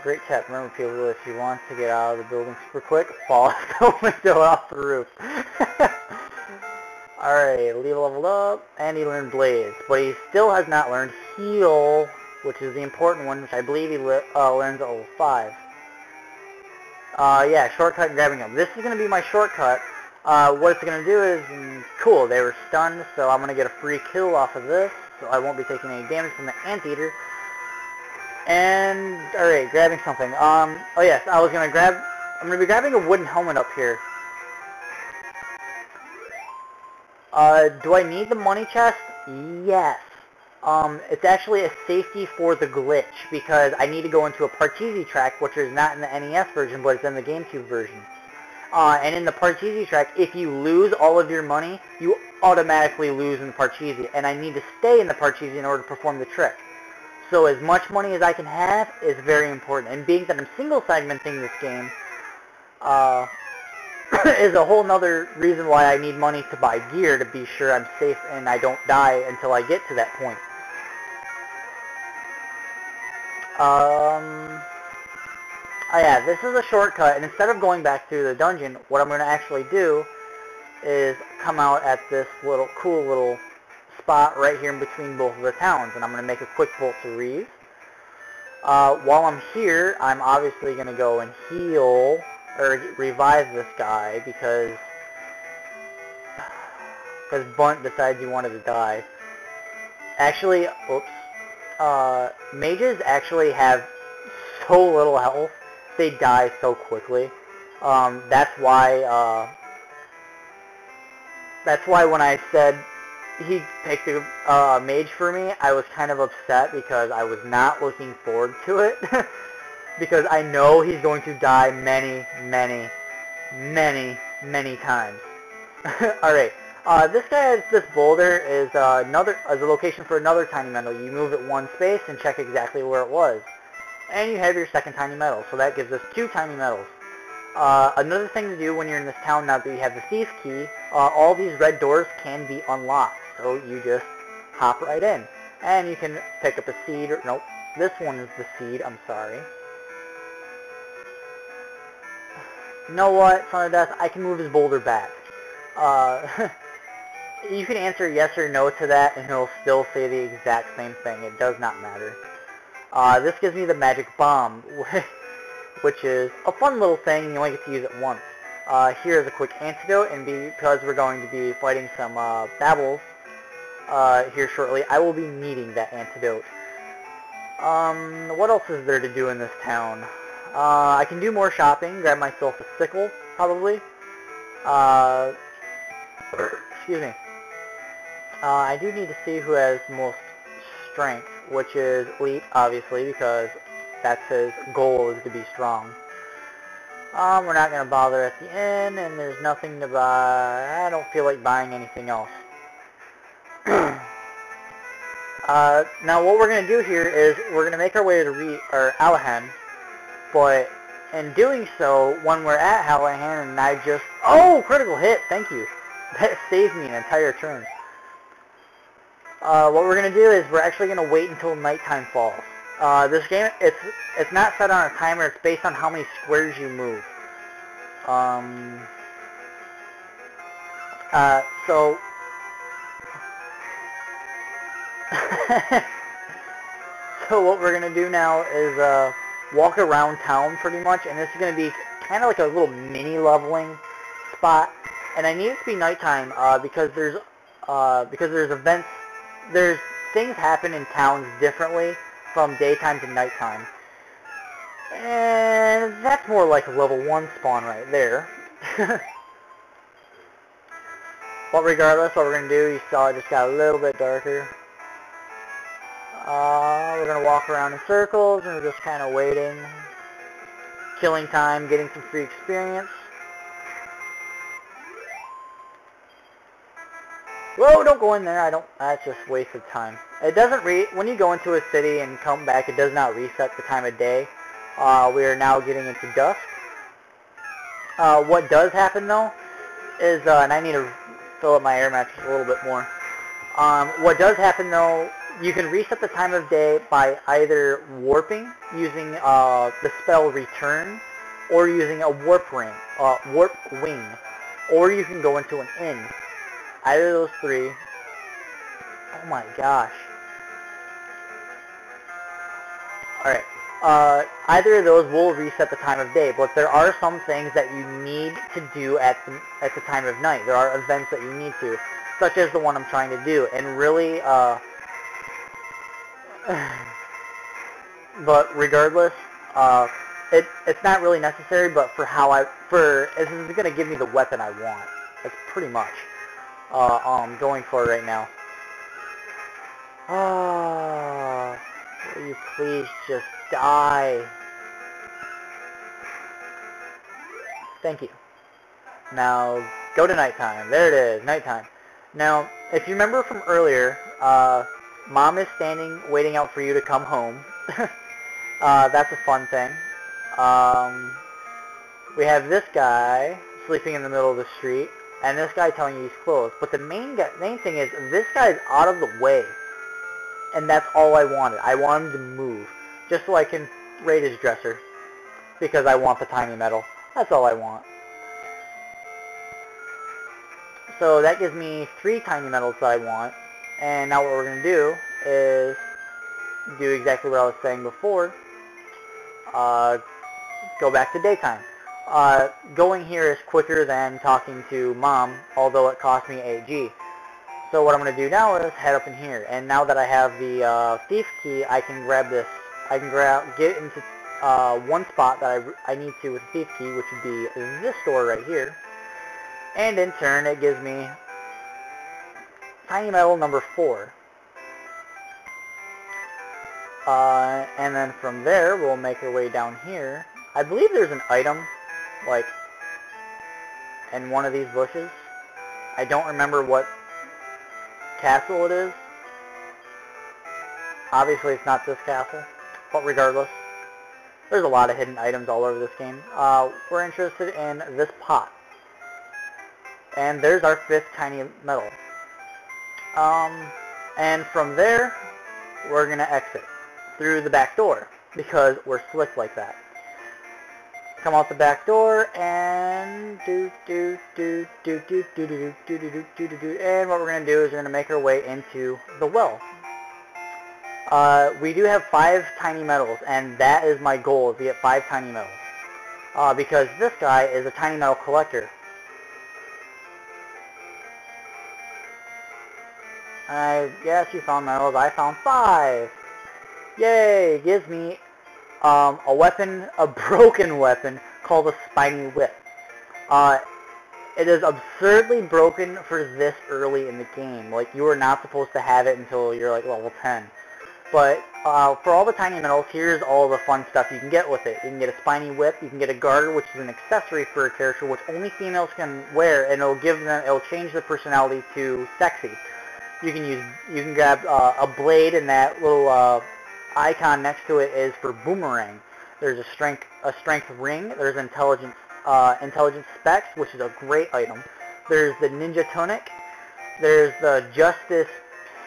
great tip. Remember people, if you want to get out of the building super quick, fall off the window off the roof. Alright, Leo leveled up, and he learned Blaze. But he still has not learned Heal, which is the important one, which I believe he learns at level 5. Yeah, shortcut grabbing him. This is going to be my shortcut. What it's going to do is, cool, they were stunned, so I'm going to get a free kill off of this, so I won't be taking any damage from the Anteater. And, alright, grabbing something. Oh yes, I'm going to be grabbing a wooden helmet up here. Do I need the money chest? Yes. It's actually a safety for the glitch, because I need to go into a Parcheesi track, which is not in the NES version, but it's in the GameCube version. And in the Parcheesi track, if you lose all of your money, you automatically lose in the Parcheesi, and I need to stay in the Parcheesi in order to perform the trick. So as much money as I can have is very important, and being that I'm single segmenting this game, is a whole nother reason why I need money to buy gear to be sure I'm safe and I don't die until I get to that point. Yeah, this is a shortcut, and instead of going back through the dungeon, what I'm going to actually do is come out at this cool little spot right here in between both of the towns, and I'm going to make a quick bolt to Reeve. While I'm here, I'm obviously going to go and heal, or revive this guy, because Bunt decides he wanted to die. Actually, oops, mages actually have so little health, they die so quickly. That's why when I said he picked a mage for me, I was kind of upset because I was not looking forward to it. because I know he's going to die many, many, many, many times. Alright, this boulder is a location for another tiny metal. You move it one space and check exactly where it was. And you have your second tiny metal, so that gives us 2 tiny metals. Another thing to do when you're in this town, now that you have the thief key, all these red doors can be unlocked. So you just hop right in. And you can pick up a seed, or nope, this one is the seed, I'm sorry. You know what, Son of Death, I can move his boulder back. You can answer yes or no to that, and he'll still say the exact same thing. It does not matter. This gives me the magic bomb, which is a fun little thing, and you only get to use it once. Here's a quick antidote, and because we're going to be fighting some babbles here shortly, I will be needing that antidote. What else is there to do in this town? I can do more shopping, grab myself a sickle, probably. Excuse me. I do need to see who has most strength, which is Leap, obviously, because that's his goal, is to be strong. We're not going to bother at the inn, and there's nothing to buy. I don't feel like buying anything else. Now what we're going to do here is we're going to make our way to Allahan, but in doing so, when we're at Allahan and I just... Oh! Critical hit! Thank you. That saved me an entire turn. What we're going to do is we're actually going to wait until nighttime falls. This game, it's not set on a timer, it's based on how many squares you move. So... So what we're going to do now is walk around town pretty much, and this is going to be kind of like a little mini leveling spot. And I need it to be nighttime because there's events, there's things happen in towns differently from daytime to nighttime. And that's more like a level 1 spawn right there. But regardless, what we're going to do, you saw it just got a little bit darker. We're going to walk around in circles, and we're just kind of waiting, killing time, getting some free experience. Whoa, don't go in there, that's just wasted time. It doesn't when you go into a city and come back, it does not reset the time of day. We are now getting into dusk. What does happen though, is, and I need to fill up my air mattress a little bit more. What does happen though, you can reset the time of day by either warping, using the spell Return, or using a warp wing, or you can go into an inn. Either of those three. Oh my gosh. Alright. Either of those will reset the time of day, but there are some things that you need to do at the time of night. There are events that you need to, such as the one I'm trying to do, and really, but regardless, it's not really necessary, but this is going to give me the weapon I want. That's pretty much going for right now. Will you please just die? Thank you. Now, go to nighttime. There it is, nighttime. Now, if you remember from earlier, Mom is standing, waiting out for you to come home. That's a fun thing. We have this guy sleeping in the middle of the street, and this guy telling you he's closed. But the main thing is, this guy's out of the way. And that's all I wanted. I want him to move, just so I can raid his dresser, because I want the tiny metal. That's all I want. So that gives me 3 tiny metals that I want, and now what we're going to do is do exactly what I was saying before, go back to daytime. Going here is quicker than talking to Mom, although it cost me 8G. So what I'm going to do now is head up in here, and now that I have the thief key, I can grab this. I can get into one spot that I need to with the thief key, which would be this door right here. And in turn, it gives me tiny metal number 4. And then from there, we'll make our way down here. I believe there's an item, like, in one of these bushes. I don't remember what castle it is. Obviously, it's not this castle, but regardless, there's a lot of hidden items all over this game. We're interested in this pot. And there's our 5th tiny metal. And from there, we're going to exit through the back door, because we're slick like that. Come out the back door, and and what we're going to do is we're going to make our way into the well. We do have 5 tiny metals, and that is my goal, is to get 5 tiny metals. Because this guy is a tiny metal collector. Yes, you found metals. I found 5. Yay! It gives me a weapon, a broken weapon, called a spiny whip. It is absurdly broken for this early in the game. Like, you are not supposed to have it until you're like level 10. But for all the tiny metals, here's all the fun stuff you can get with it. You can get a spiny whip, you can get a garter, which is an accessory for a character which only females can wear, and it'll change their personality to sexy. You can grab a blade, and that little icon next to it is for boomerang. There's a strength ring. There's intelligence specs, which is a great item. There's the ninja tunic. There's the justice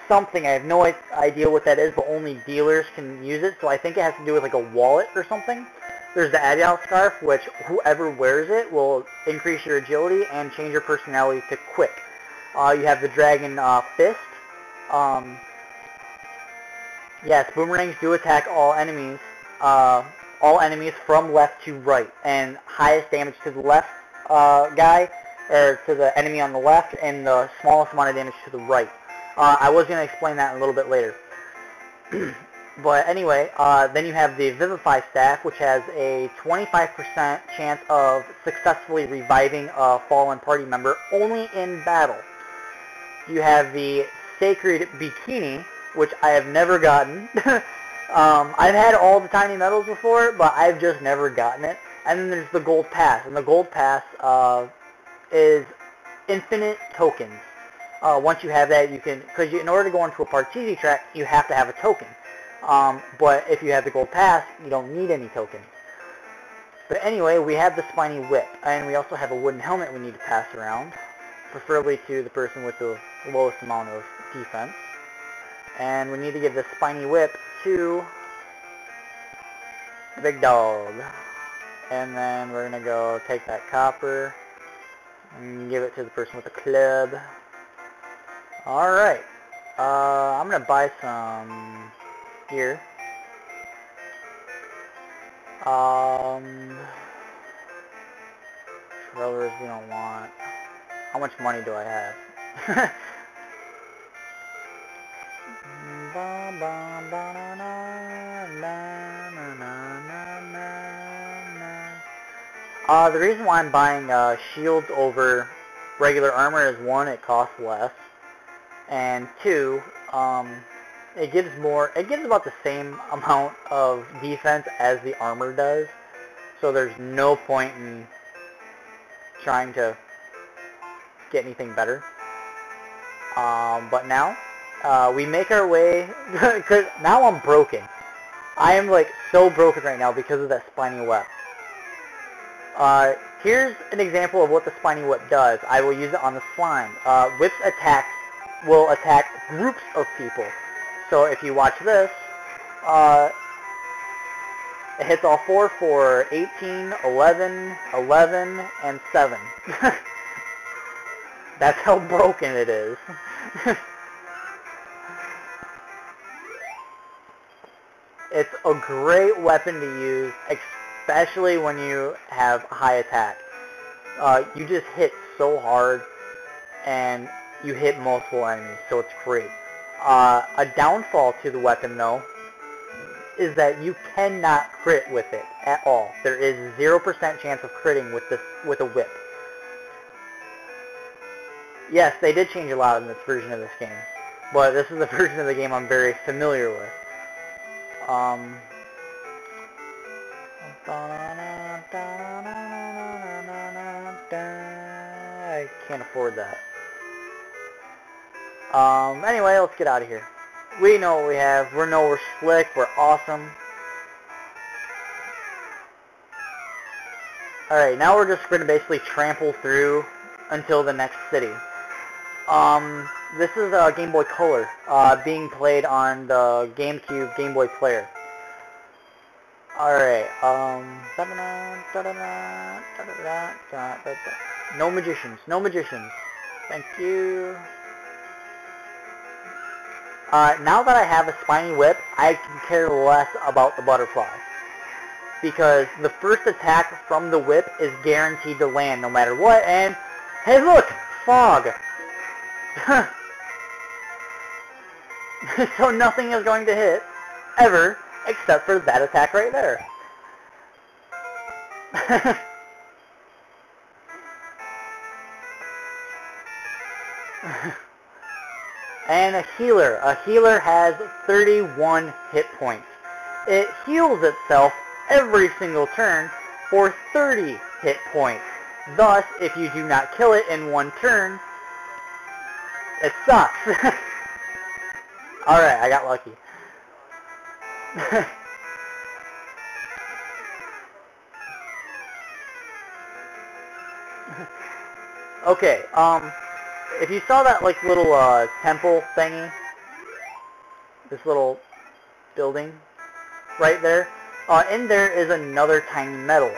something. I have no idea what that is, but only dealers can use it. So I think it has to do with like a wallet or something. There's the agile scarf, which whoever wears it will increase your agility and change your personality to quick. You have the dragon fist. Yes, boomerangs do attack all enemies from left to right, and highest damage to the left guy, or to the enemy on the left, and the smallest amount of damage to the right. I was going to explain that a little bit later. But anyway, then you have the Vivify staff, which has a 25% chance of successfully reviving a fallen party member only in battle. You have the Sacred Bikini, which I have never gotten. I've had all the tiny metals before, but I've just never gotten it. And then there's the Gold Pass, and the Gold Pass is infinite tokens. Once you have that, you can, because in order to go into a Parcheesi track, you have to have a token. But if you have the Gold Pass, you don't need any tokens. But anyway, we have the Spiny Whip, and we also have a wooden helmet we need to pass around, preferably to the person with the lowest amount of defense. And we need to give the Spiny Whip to the big dog. And then we're going to go take that copper and give it to the person with the club. Alright. I'm going to buy some here. Trailers we don't want. How much money do I have? The reason why I'm buying shields over regular armor is 1, it costs less, and 2, it gives about the same amount of defense as the armor does, so there's no point in trying to get anything better. But now, we make our way, because now I'm broken. I am like so broken right now because of that spiny whip. Here's an example of what the spiny whip does. I will use it on the slime. Whips will attack groups of people. So if you watch this, it hits all 4 for 18, 11, 11, and 7. That's how broken it is. It's a great weapon to use, especially when you have high attack. You just hit so hard, and you hit multiple enemies, so it's great. A downfall to the weapon, though, is that you cannot crit with it at all. There is 0% chance of critting with a whip. Yes, they did change a lot in this version of this game, but this is the version of the game I'm very familiar with. I can't afford that. Anyway, let's get out of here. We know what we have. We know we're slick. We're awesome. Alright, now we're just going to basically trample through until the next city. This is Game Boy Color, being played on the GameCube Game Boy Player. Alright, no magicians, no magicians. Thank you. Now that I have a spiny whip, I can care less about the butterfly. Because the first attack from the whip is guaranteed to land no matter what, and hey look! Fog! So nothing is going to hit, ever, except for that attack right there. And a healer. A healer has 31 hit points. It heals itself every single turn for 30 hit points. Thus, if you do not kill it in one turn, it sucks. Alright, I got lucky. Okay, if you saw that like little temple thingy, this little building right there, in there is another tiny medal.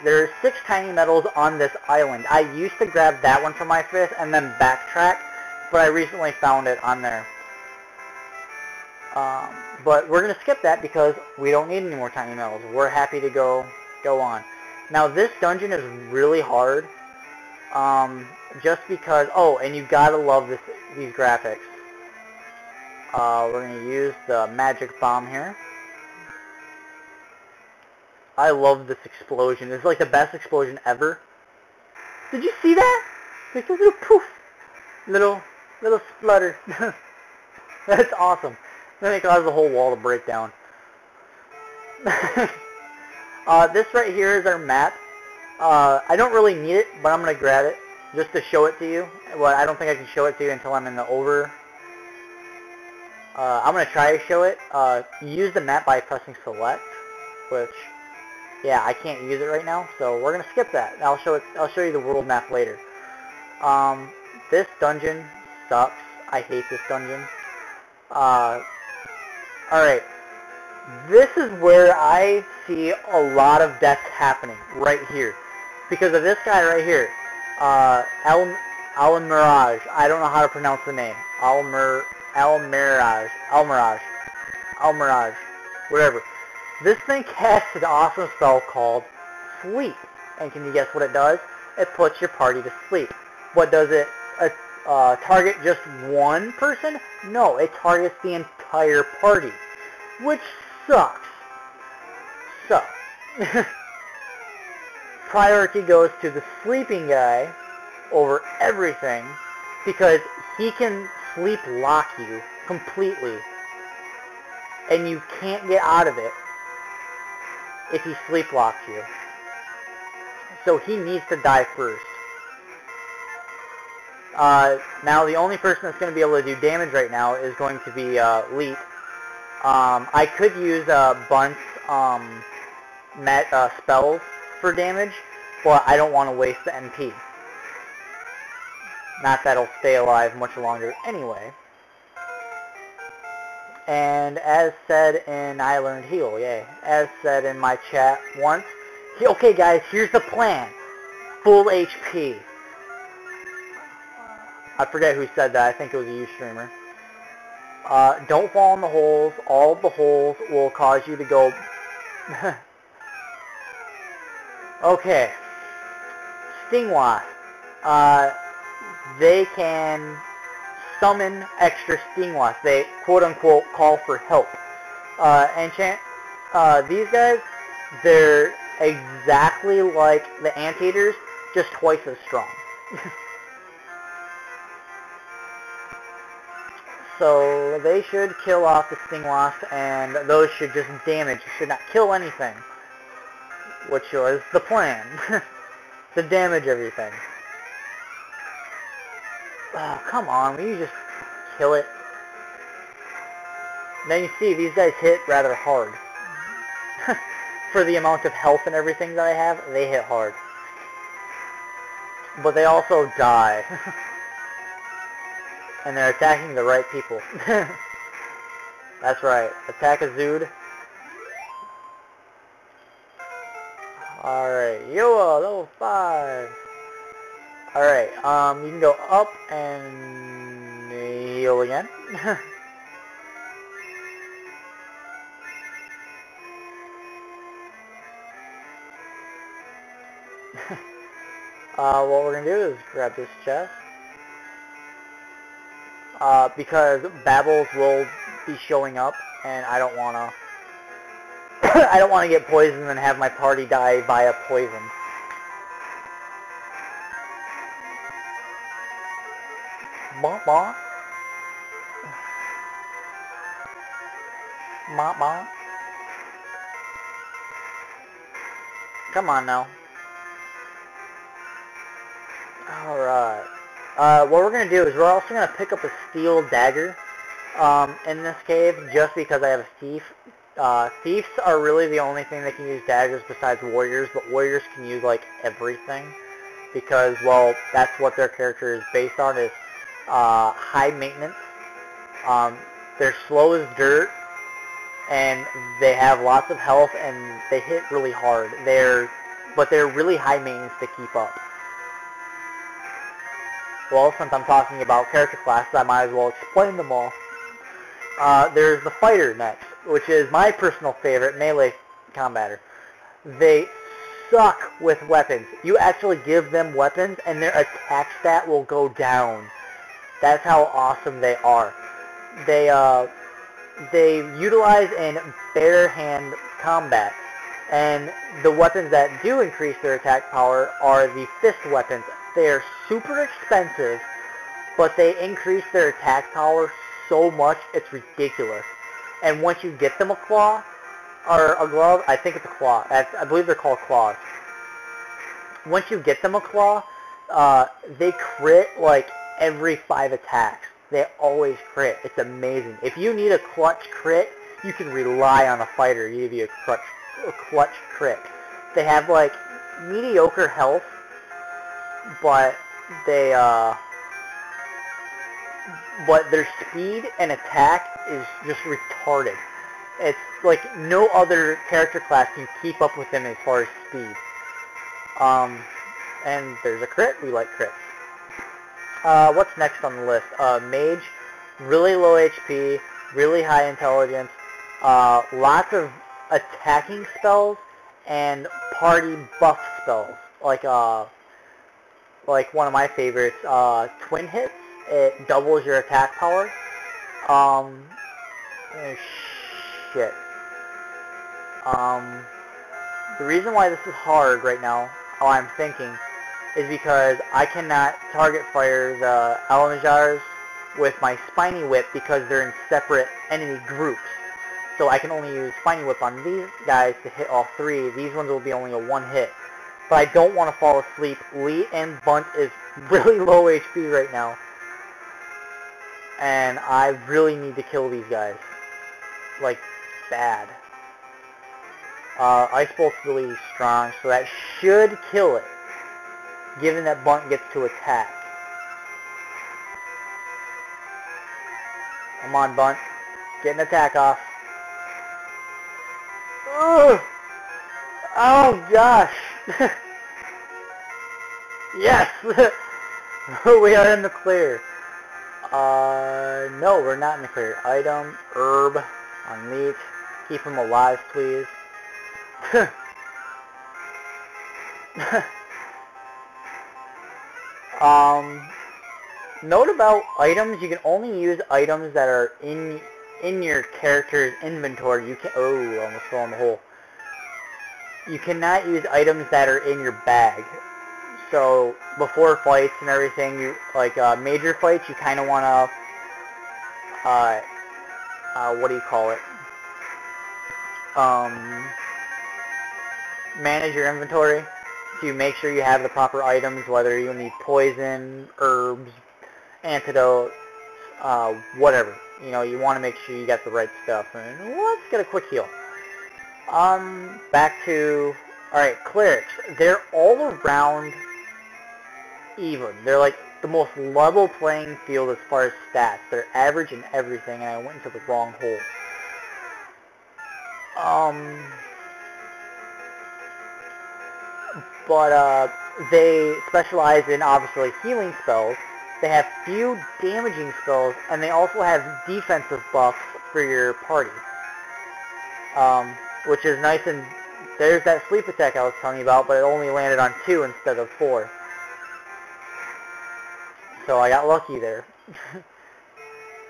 There's 6 tiny medals on this island. I used to grab that one from my fist and then backtrack, but I recently found it on there. But we're going to skip that because we don't need any more tiny medals. We're happy to go on. Now this dungeon is really hard, just because, oh, and you gotta love these graphics. We're going to use the magic bomb here. I love this explosion. It's like the best explosion ever. Did you see that? Like a little poof. Little splutter. That's awesome. Then it causes the whole wall to break down. This right here is our map. I don't really need it, but I'm going to grab it just to show it to you. Well, I don't think I can show it to you until I'm in the over. I'm going to try to show it. Use the map by pressing select, which, yeah, I can't use it right now, so we're going to skip that. I'll show you the world map later. This dungeon sucks. I hate this dungeon. Alright. This is where I see a lot of deaths happening, right here. Because of this guy right here. Almirage. I don't know how to pronounce the name. Almirage. Whatever. This thing casts an awesome spell called Sleep. And can you guess what it does? It puts your party to sleep. What does it target just one person? No, it targets the entire party. Which sucks. So, priority goes to the sleeping guy over everything because he can sleep lock you completely and you can't get out of it if he sleep locks you. So he needs to die first. Now the only person that's going to be able to do damage right now is going to be Leap. I could use Bunt's spells for damage, but I don't want to waste the MP. Not that I'll stay alive much longer anyway. And as said in I Learned Heal, yay. As said in my chat once, okay guys, here's the plan. Full HP. I forget who said that, I think it was a Ustreamer. Don't fall in the holes. All of the holes will cause you to go... Okay. Sting Wasp. They can summon extra Sting Wasp. They quote-unquote call for help. These guys, they're exactly like the Anteaters, just twice as strong. So they should kill off the sting wasp, and those should just damage. Should not kill anything, which was the plan. To damage everything. Oh, come on, will you just kill it? Then you see, these guys hit rather hard. For the amount of health and everything that I have, they hit hard. But they also die. And they're attacking the right people. That's right, attack a Zood. Alright, Yoa, level 5. Alright, you can go up and heal again. What we're gonna do is grab this chest. Because Babbles will be showing up, and I don't wanna I don't wanna get poisoned and have my party die via poison. Bonk bonk. Bonk bonk. Come on now. Alright. What we're going to do is we're also going to pick up a steel dagger in this cave, just because I have a thief. Thieves are really the only thing that can use daggers besides warriors, but warriors can use, like, everything. Because, well, that's what their character is based on, is high maintenance. They're slow as dirt, and they have lots of health, and they hit really hard. But they're really high maintenance to keep up. Well, since I'm talking about character classes, I might as well explain them all. There's the fighter next, which is my personal favorite melee combatter. They suck with weapons. You actually give them weapons, and their attack stat will go down. That's how awesome they are. They utilize in bare hand combat, and the weapons that do increase their attack power are the fist weapons. They're super expensive, but they increase their attack power so much, it's ridiculous. And once you get them a claw, or a glove, I think it's a claw. I believe they're called claws. Once you get them a claw, they crit like every 5 attacks. They always crit. It's amazing. If you need a clutch crit, you can rely on a fighter to give you a clutch crit. They have like mediocre health, but their speed and attack is just retarded. It's like no other character class can keep up with them as far as speed. And there's a crit. We like crits. What's next on the list? Mage, really low HP, really high intelligence, lots of attacking spells, and party buff spells. Like one of my favorites, Twin Hits. It doubles your attack power. Shit. The reason why this is hard right now, I'm thinking, is because I cannot target fire the Alamajars with my Spiny Whip because they're in separate enemy groups. So I can only use Spiny Whip on these guys to hit all 3. These ones will be only a 1 hit. But I don't want to fall asleep. Lee and Bunt is really low HP right now. And I really need to kill these guys. Like, bad. Ice Bolt's really strong, so that should kill it, given that Bunt gets to attack. Come on, Bunt. Get an attack off. Ugh! Oh, gosh! Yes! We are in the clear. No, we're not in the clear. Item, herb, unleash. Keep him alive, please. Note about items, you can only use items that are in your character's inventory. You can almost fell in the hole. You cannot use items that are in your bag. So before fights and everything, you like major fights, you kind of want what do you call it? Manage your inventory to make sure you have the proper items, whether you need poison, herbs, antidotes, whatever. You know, you want to make sure you got the right stuff. And let's get a quick heal. Back to, alright, clerics. They're all around even. They're like the most level playing field as far as stats. They're average in everything, and I went into the wrong hole. But they specialize in, obviously, healing spells. They have few damaging spells, and they also have defensive buffs for your party. Which is nice, and there's that sleep attack I was telling you about, but it only landed on 2 instead of 4. So I got lucky there.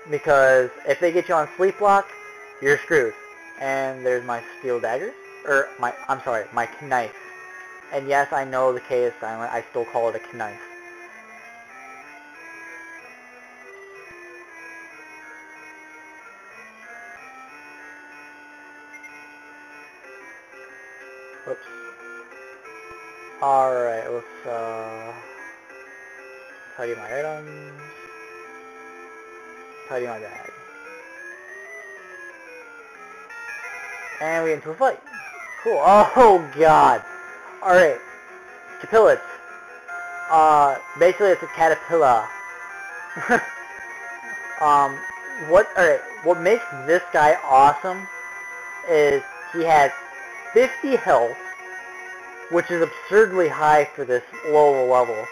Because if they get you on sleep block, you're screwed. And there's my steel dagger, or my knife. And yes, I know the K is silent, I still call it a knife. Oops. Alright, let's tidy my items. Tidy my bag. And we get into a fight. Cool. Oh god. Alright. Capillets. Basically it's a caterpillar. What makes this guy awesome is he has 50 health, which is absurdly high for this low level.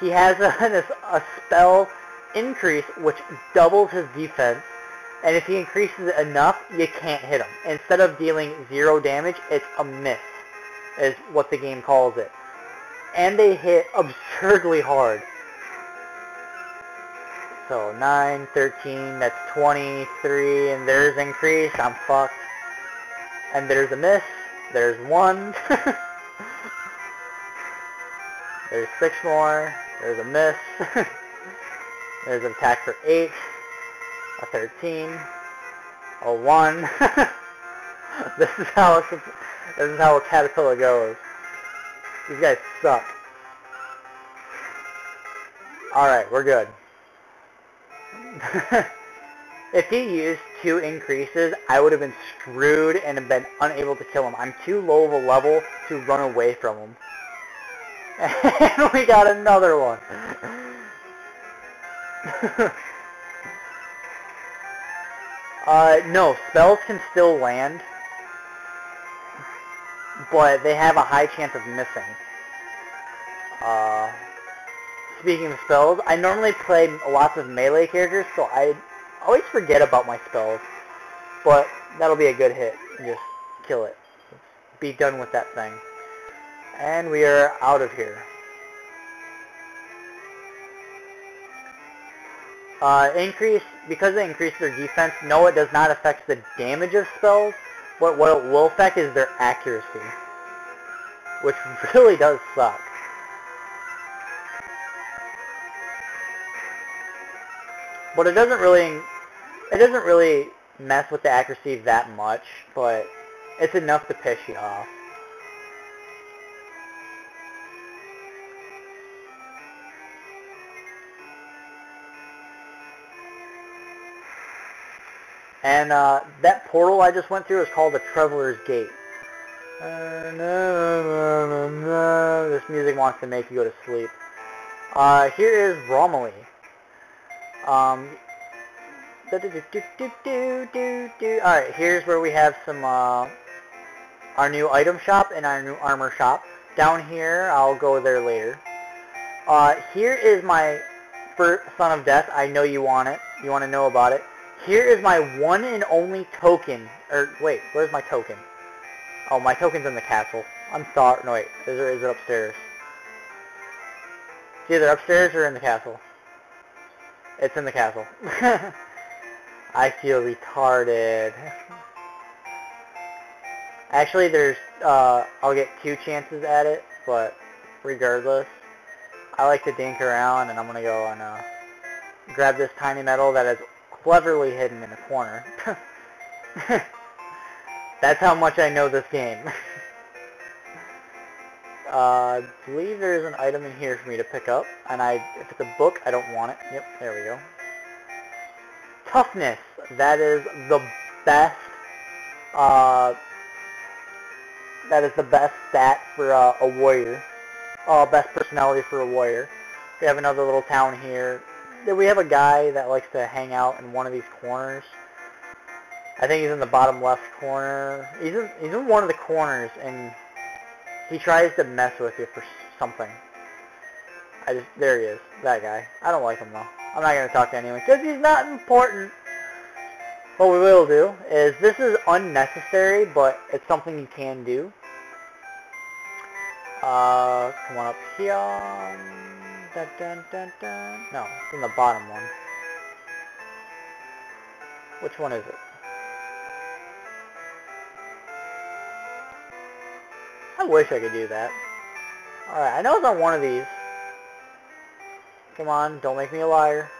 He has a spell increase, which doubles his defense, and if he increases it enough, you can't hit him. Instead of dealing 0 damage, it's a miss, is what the game calls it. And they hit absurdly hard. So 9, 13, that's 23, and there's increase, I'm fucked. And there's a miss, there's 1, there's 6 more, there's a miss, there's an attack for 8, a 13, a 1. This is how a caterpillar goes. These guys suck. Alright, we're good. If he used 2 increases, I would have been screwed and have been unable to kill him. I'm too low of a level to run away from him. And we got another one. No, spells can still land, but they have a high chance of missing. Speaking of spells, I normally play lots of melee characters, so I always forget about my spells, but that'll be a good hit. Just kill it. Be done with that thing. And we are out of here. Because they increase their defense, no, it does not affect the damage of spells. What it will affect is their accuracy, which really does suck. But it doesn't really mess with the accuracy that much, but it's enough to piss you off. And that portal I just went through is called the Traveler's Gate. This music wants to make you go to sleep. Here is Romilly. Alright, here's where we have some, our new item shop and our new armor shop. Down here, I'll go there later. Here is my Son of Death. I know you want it. You want to know about it. Here is my one and only token. Wait, where's my token? Oh, my token's in the castle. I'm sorry. No, wait. Is it upstairs? It's either upstairs or in the castle. It's in the castle. I feel retarded. Actually, I'll get 2 chances at it, but regardless, I like to dink around, and I'm gonna go and grab this tiny medal that has cleverly hidden in a corner. That's how much I know this game. I believe there's an item in here for me to pick up, and if it's a book, I don't want it. Yep, there we go. Toughness. That is the best. That is the best stat for a warrior. Best personality for a warrior. We have another little town here. We have a guy that likes to hang out in one of these corners. I think he's in the bottom left corner. He's in one of the corners, and he tries to mess with you for something. There he is, that guy. I don't like him though. I'm not going to talk to anyone because he's not important. What we will do is, this is unnecessary, but it's something you can do. Come on up here. Dun, dun, dun, dun. No, it's in the bottom one. Which one is it? I wish I could do that. Alright, I know it's on one of these. Come on, don't make me a liar.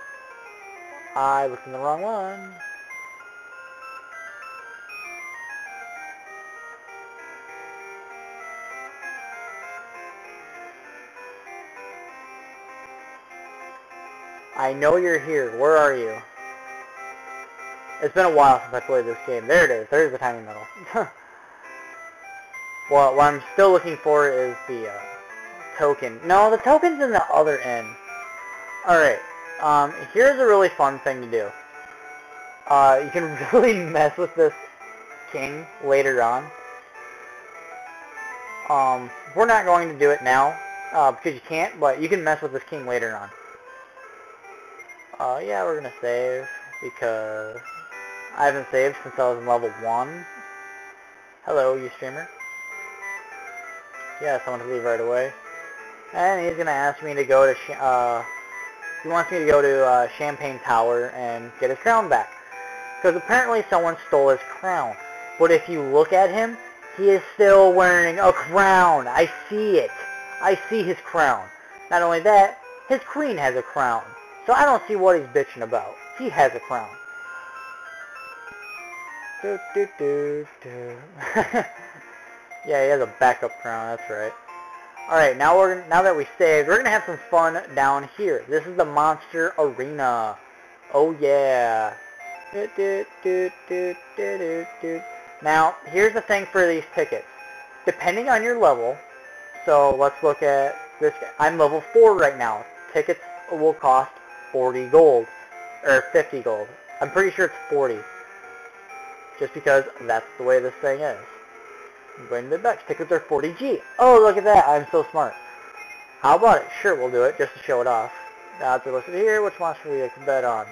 I looked in the wrong one. I know you're here. Where are you? It's been a while since I played this game. There it is. There's the tiny metal. Well, what I'm still looking for is the token. No, the token's in the other end. Alright. Here's a really fun thing to do. You can really mess with this king later on. We're not going to do it now, because you can't, but you can mess with this king later on. Yeah, we're gonna save, because I haven't saved since I was in level 1. Hello, Ustreamer. Yeah, someone to leave right away. And he's gonna ask me to go to, he wants me to go to, Champagne Tower and get his crown back. Because apparently someone stole his crown. But if you look at him, he is still wearing a crown. I see it. I see his crown. Not only that, his queen has a crown. So I don't see what he's bitching about. He has a crown. Do, do, do, do. Yeah, he has a backup crown, that's right. Alright, now that we saved, we're gonna have some fun down here. This is the monster arena. Oh yeah. Do, do, do, do, do, do, do. Now, here's the thing for these tickets. Depending on your level, so let's look at this guy. I'm level 4 right now. Tickets will cost 40 gold, or 50 gold. I'm pretty sure it's 40. Just because that's the way this thing is. I'm going to the Bex. Tickets are 40G. Oh, look at that. I'm so smart. How about it? Sure, we'll do it, just to show it off. Now, to listed here, which monster we can bet on?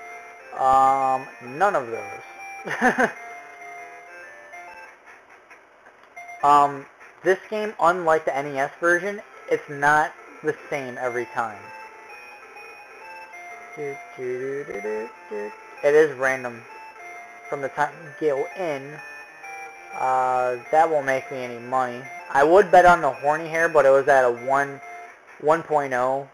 None of those. This game, unlike the NES version, it's not the same every time. It is random from the time you go in. That won't make me any money. I would bet on the horny hair, but it was at a 1.0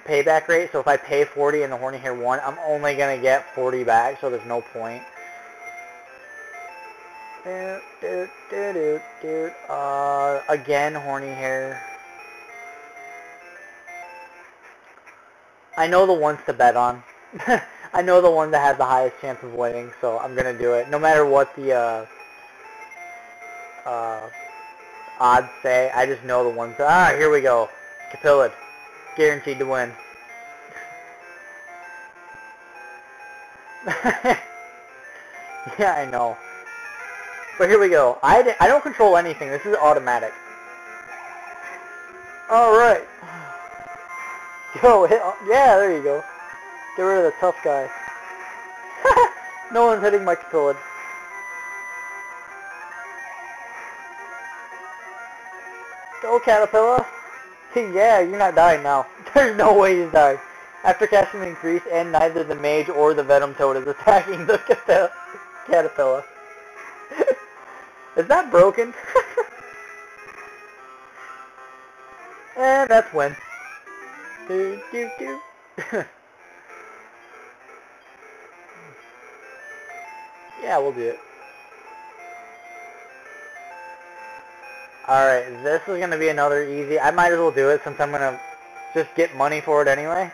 payback rate. So if I pay 40 and the horny hair won, I'm only gonna get 40 back. So there's no point. Again, horny hair. I know the ones to bet on. I know the one that has the highest chance of winning, so I'm gonna do it. No matter what the odds say, I just know the ones. Here we go. Capillid. Guaranteed to win. Yeah, I know. But here we go. I don't control anything. This is automatic. Alright. Go. Yeah, there you go. Get rid of the tough guy. No one's hitting my Capillid. Go, Caterpillar. Yeah, you're not dying now. There's no way he's dying. After casting the increase, and neither the mage or the venom toad is attacking the Caterpillar. Is that broken? And that's win. Do, do, do. Yeah, we'll do it. Alright, this is going to be another easy. I might as well do it since I'm going to just get money for it anyway.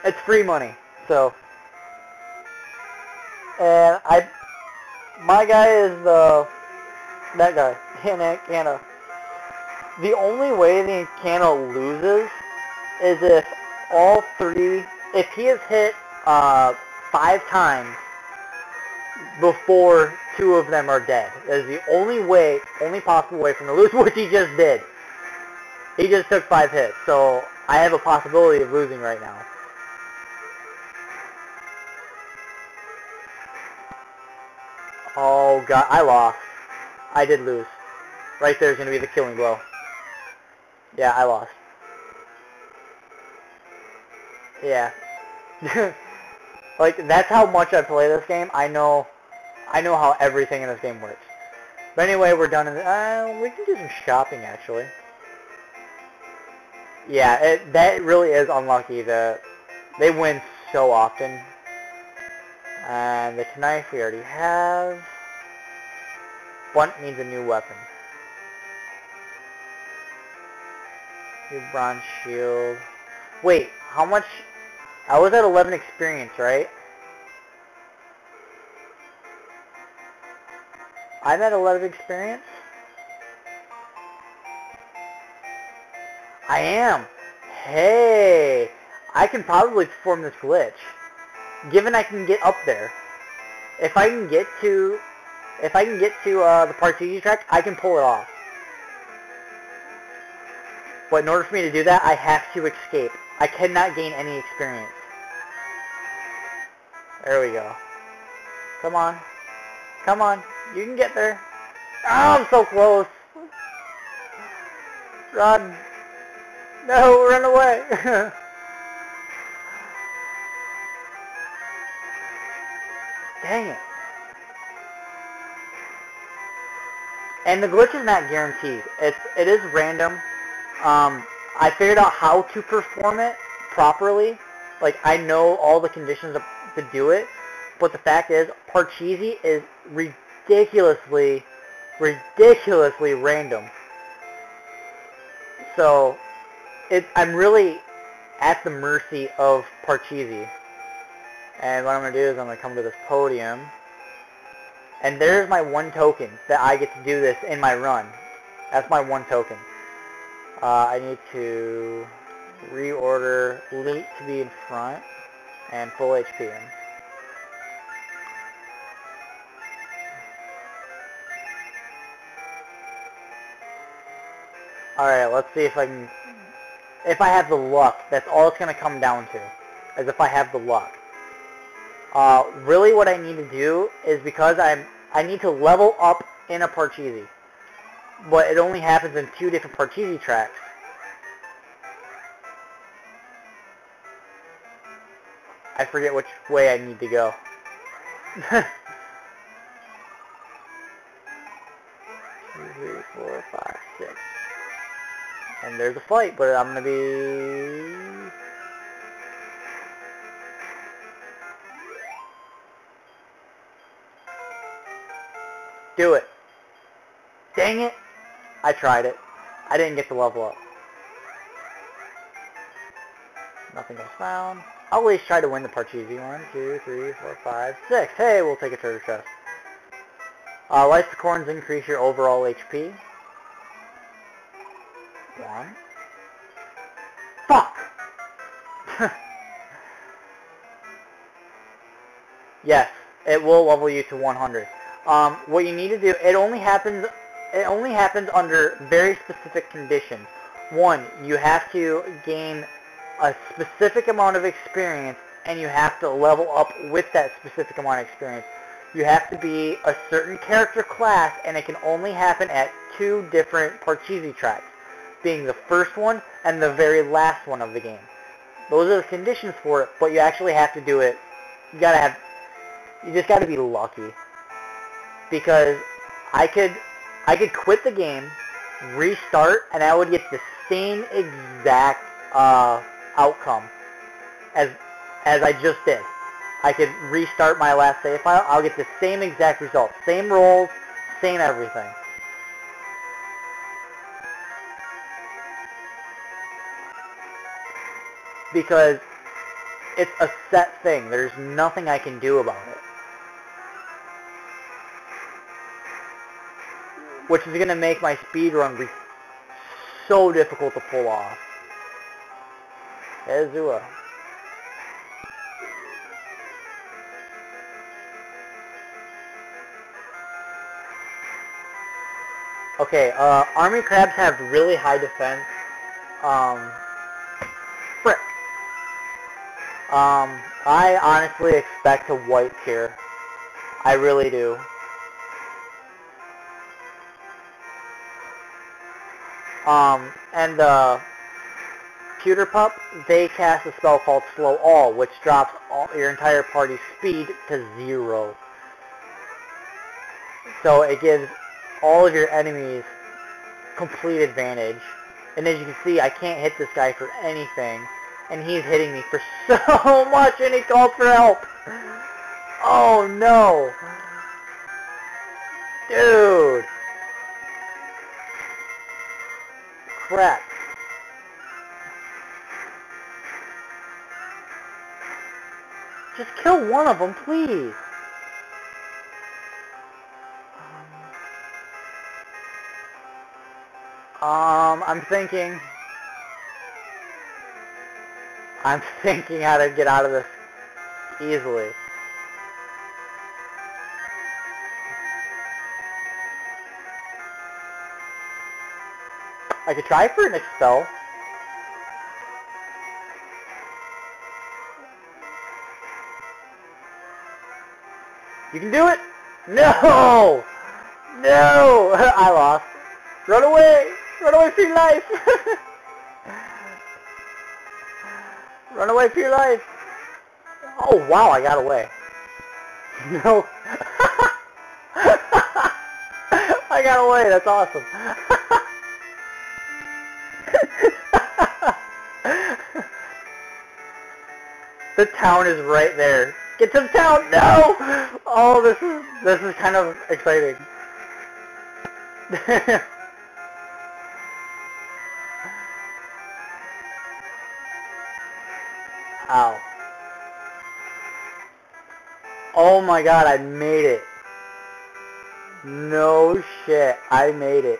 It's free money, so. And my guy is that guy, Canna. The only way the Canna loses is if all three, if he is hit 5 times before 2 of them are dead. That is the only possible way for him to lose, which he just did. He just took 5 hits, so I have a possibility of losing right now. Oh god, I lost. I did lose. Right there is going to be the killing blow. Yeah, I lost. Yeah. Like, that's how much I play this game. I know how everything in this game works. But anyway, we're done. We can do some shopping, actually. Yeah, that really is unlucky. They win so often. And the knife we already have. Bunt needs a new weapon. New bronze shield. Wait, how much? I was at 11 experience, right? I'm at 11 experience? I am. Hey, I can probably perform this glitch. Given I can get up there. If I can get to the Partigi track, I can pull it off. But in order for me to do that, I have to escape. I cannot gain any experience. There we go. Come on. Come on. You can get there. Oh, I'm so close. Run. No, run away. Dang it. And the glitch is not guaranteed. It is random. I figured out how to perform it properly. Like, I know all the conditions to do it. But the fact is, Parcheesi is ridiculously random. So, I'm really at the mercy of Parcheesi. And what I'm going to do is I'm going to come to this podium. And there's my 1 token that I get to do this in my run. That's my 1 token. I need to reorder Late to be in front and full HP in. Alright, let's see if I can... If I have the luck, that's all it's going to come down to. Is if I have the luck. Really what I need to do is because I need to level up in a Parcheesi. But it only happens in 2 different Parcheesi tracks. I forget which way I need to go. 2, 3, 4, 5, 6. And there's a fight, but I'm gonna be... Do it. Dang it. I tried it. I didn't get to level up. Nothing else found. I'll at least try to win the Parcheesi. 1, 2, 3, 4, 5, 6. Hey, we'll take a treasure chest. Lights the corns increase your overall HP. 1. Fuck! Yes, it will level you to 100. What you need to do, it only happens under very specific conditions. 1, you have to gain a specific amount of experience, and you have to level up with that specific amount of experience. You have to be a certain character class, and it can only happen at 2 different Parcheesi tracks, being the first one and the very last one of the game. Those are the conditions for it, but you actually have to do it. You just gotta be lucky. Because I could quit the game, restart, and I would get the same exact outcome as I just did. I could restart my last save file. I'll get the same exact result. Same rolls, same everything. Because it's a set thing. There's nothing I can do about it. Which is going to make my speedrun be so difficult to pull off. Ezua. Okay, army crabs have really high defense. Frick. I honestly expect to wipe here. I really do. And Pewter Pup, they cast a spell called Slow All, which drops your entire party's speed to 0. So it gives all of your enemies complete advantage. And as you can see, I can't hit this guy for anything. And he's hitting me for so much, and he called for help. Oh no. Dude. Crap. Just kill one of them, please. I'm thinking how to get out of this easily. I could try for an expel. You can do it! No! No! I lost. Run away! Run away for your life! Run away for your life! Oh wow, I got away. No. I got away, that's awesome. The town is right there. Get to the town! No! Oh, this is kind of exciting. Ow. Oh my god, I made it. No shit, I made it.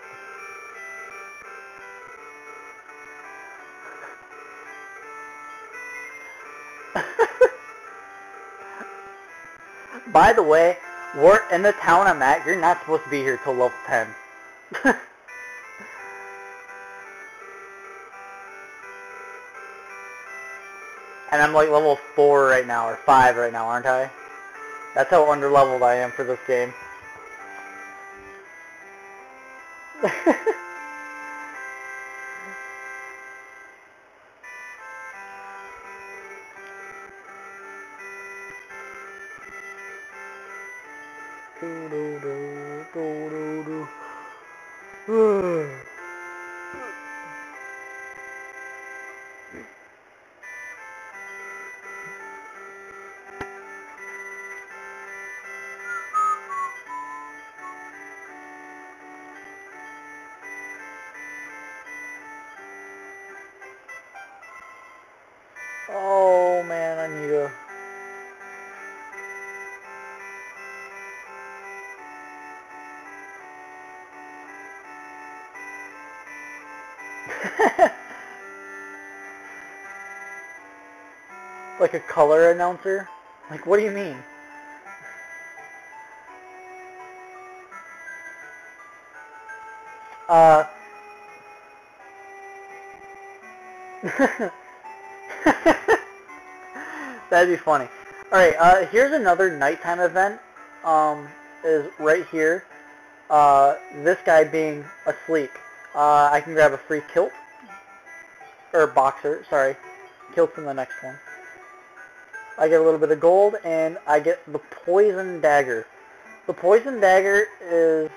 By the way, we're in the town I'm at. You're not supposed to be here till level 10. And I'm like level 4 right now, or 5 right now, aren't I? That's how underleveled I am for this game. Oh man, I need a... Like a color announcer? Like, what do you mean? That'd be funny. Alright, here's another nighttime event, is right here. This guy being asleep. I can grab a free kilt. Or boxer, sorry. Kilt's in the next one. I get a little bit of gold, and I get the poison dagger. The poison dagger is,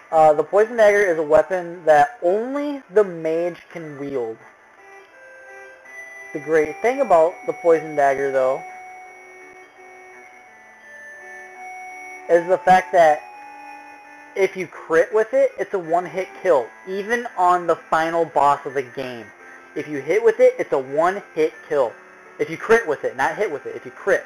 The poison dagger is a weapon that only the mage can wield. The great thing about the poison dagger, though, is the fact that if you crit with it, it's a one-hit kill, even on the final boss of the game. If you hit with it, it's a one-hit kill. If you crit with it, not hit with it, if you crit.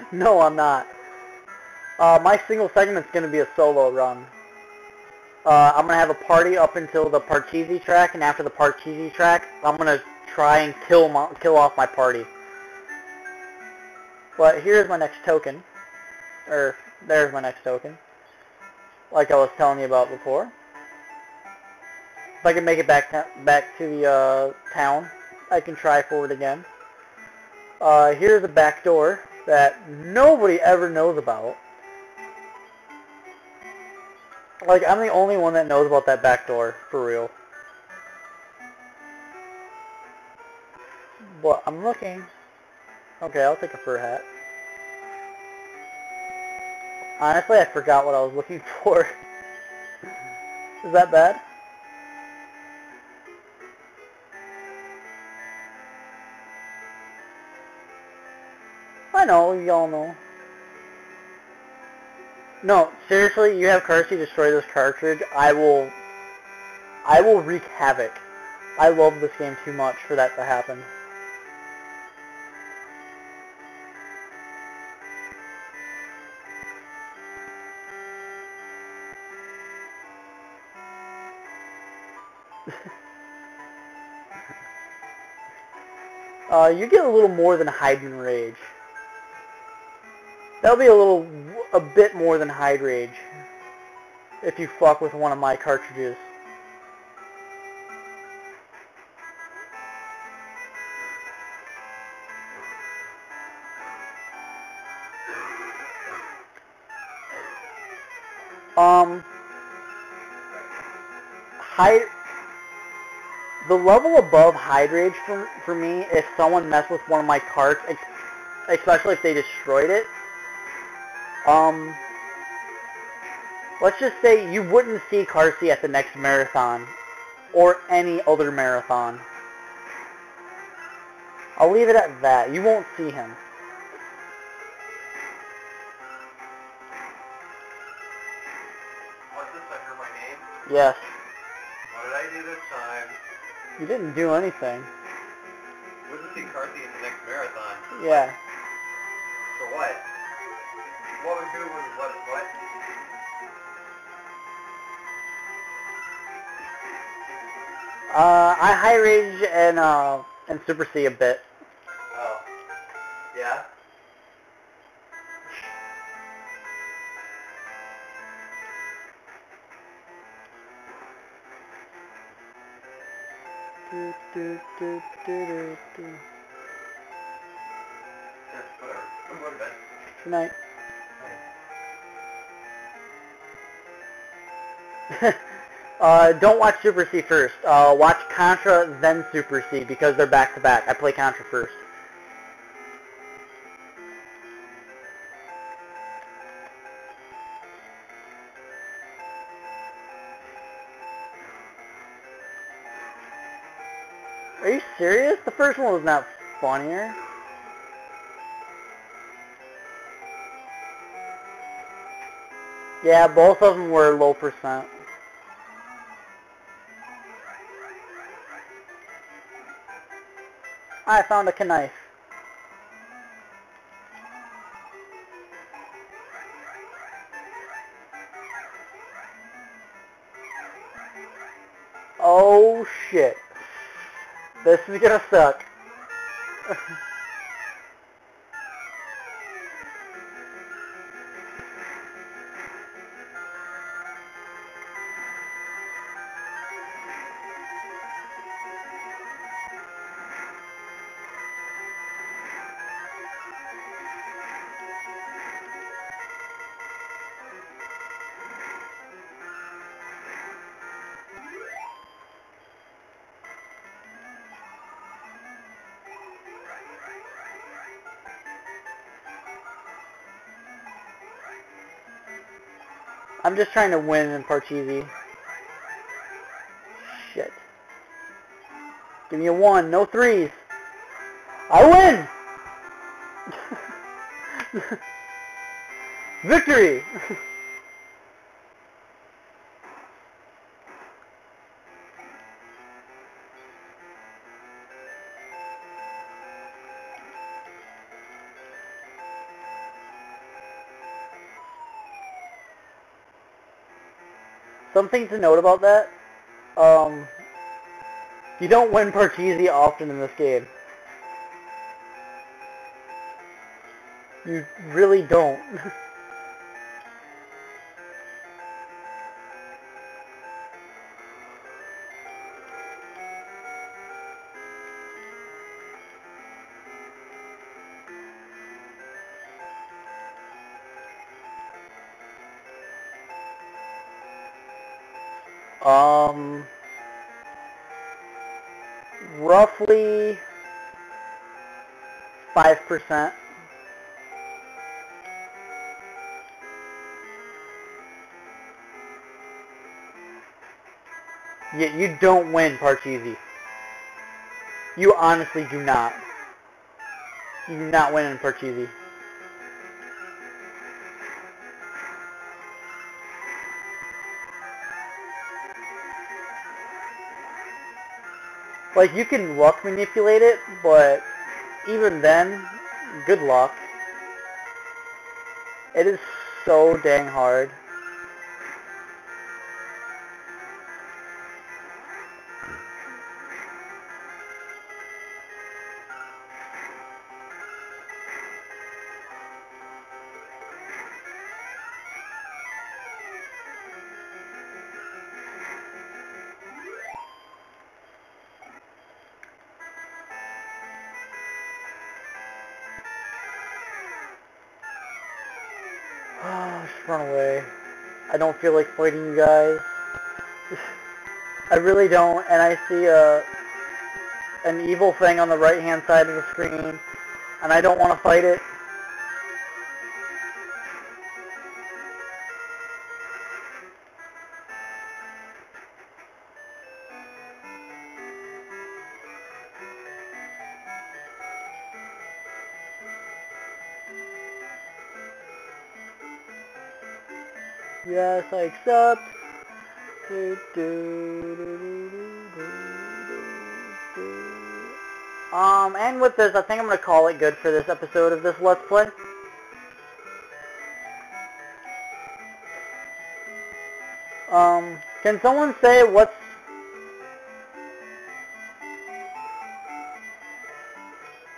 No, I'm not. My single segment's going to be a solo run. I'm going to have a party up until the Parcheesi track, and after the Parcheesi track, I'm going to try and kill off my party. But here's my next token. Or, there's my next token. Like I was telling you about before. If I can make it back to the town, I can try for it again. Here's a back door that nobody ever knows about. Like, I'm the only one that knows about that back door, for real. But I'm looking. Okay, I'll take a fur hat. Honestly, I forgot what I was looking for. Is that bad? I know, y'all know. No, seriously, you have Carsey destroy this cartridge, I will wreak havoc. I love this game too much for that to happen. You get a little more than hide and rage. That'll be a bit more than hide rage if you fuck with one of my cartridges. The level above hide rage for me, if someone messed with one of my carts, especially if they destroyed it, let's just say you wouldn't see Carsey at the next marathon, or any other marathon. I'll leave it at that. You won't see him. What's this? I heard my name? Yes. What did I do this time? You didn't do anything. Wouldn't see Carsey at the next marathon. Yeah. For what? What would do was what? I high rage and super C a bit. Oh. Yeah? Do, do, do, do, do. Yeah, whatever. I'm going to bed. Good night. Don't watch Super C first. Watch Contra, then Super C, because they're back to back. I play Contra first. Are you serious? The first one was not funnier. Yeah, both of them were low percent. I found a knife. Oh shit. This is gonna suck. I'm just trying to win in Parcheesi. Shit. Give me a 1, no 3s. I win! Victory! Something to note about that, you don't win Parcheesi often in this game. You really don't. Roughly 5%. Yeah, you don't win Parcheesi. You honestly do not. You do not win in Parcheesi. Like, you can luck manipulate it, but even then, good luck. It is so dang hard. Just run away. I don't feel like fighting you guys. I really don't, and I see an evil thing on the right-hand side of the screen, and I don't want to fight it. Yes, I accept. And with this, I think I'm going to call it good for this episode of this Let's Play. Can someone say what's...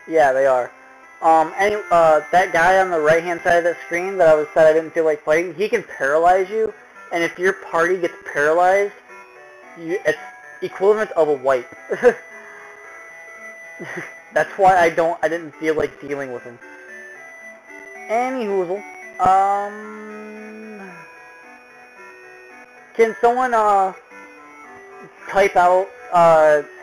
Yeah, they are. That guy on the right-hand side of the screen that I said I didn't feel like fighting, he can paralyze you, and if your party gets paralyzed, it's equivalent of a wipe. That's why I didn't feel like dealing with him. Anyhoozle. Can someone, type out,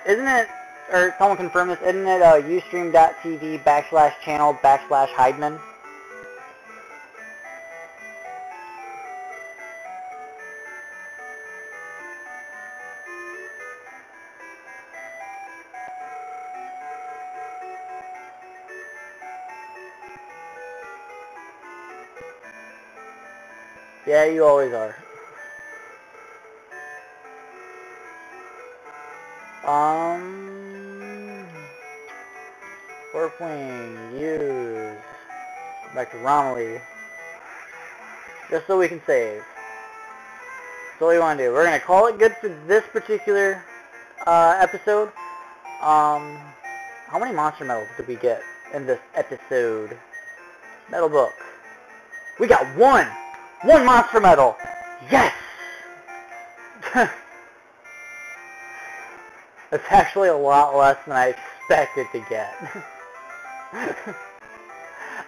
isn't it, or someone confirm this, isn't it, ustream.tv/channel/Heidman? Yeah, you always are. Warpwing, use. Back to Romilly. Just so we can save. So what do you want to do? We're going to call it good for this particular episode. How many monster medals did we get in this episode? Medal book. We got one! One monster medal! Yes! It's actually a lot less than I expected to get.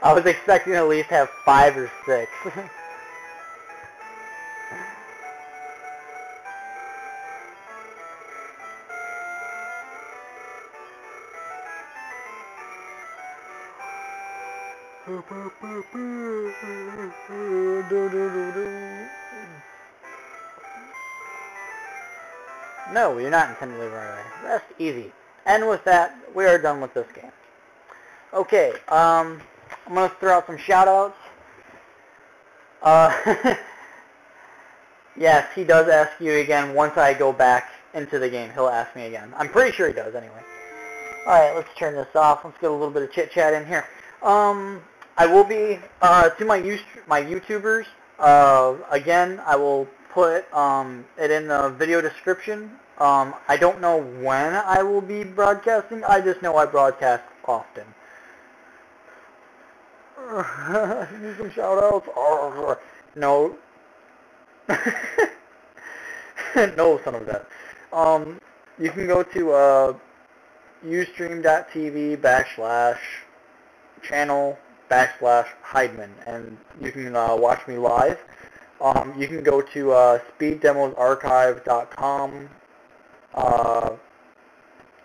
I was expecting to at least have 5 or 6. No, you're not intending to leave right away. That's easy. And with that, we are done with this game. Okay, I'm going to throw out some shout-outs. Yes, he does ask you again once I go back into the game. He'll ask me again. I'm pretty sure he does anyway. Alright, let's turn this off. Let's get a little bit of chit-chat in here. I will be, to my YouTubers, again, I will put it in the video description. I don't know when I will be broadcasting. I just know I broadcast often. Some shout-outs. No. No, son of that. You can go to ustream.tv/channel/Heidman, and you can watch me live. You can go to speeddemosarchive.com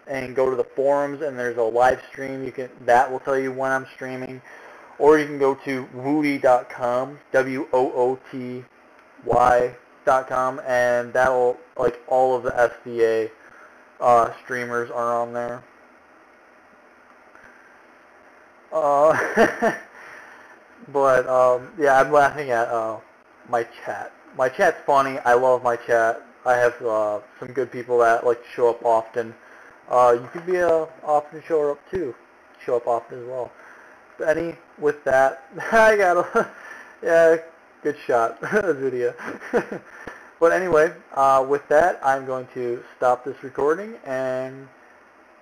and go to the forums, and there's a live stream. That will tell you when I'm streaming. Or you can go to worrie.com, WOOTY.com, and that'll, like, all of the SVA streamers are on there. But, yeah, I'm laughing at my chat. My chat's funny. I love my chat. I have some good people that like to show up often. You could be a often show up too. Show up often as well. But with that, I got a, yeah, good shot, video. But anyway, with that, I'm going to stop this recording, and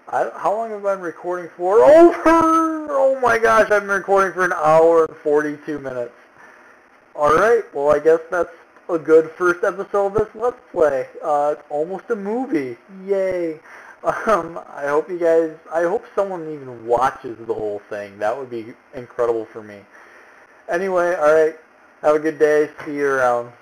how long have I been recording for? Oh my gosh, I've been recording for 1 hour and 42 minutes. Alright, well, I guess that's a good first episode of this Let's Play. It's almost a movie. Yay. I hope someone even watches the whole thing. That would be incredible for me. Anyway, alright, have a good day. See you around.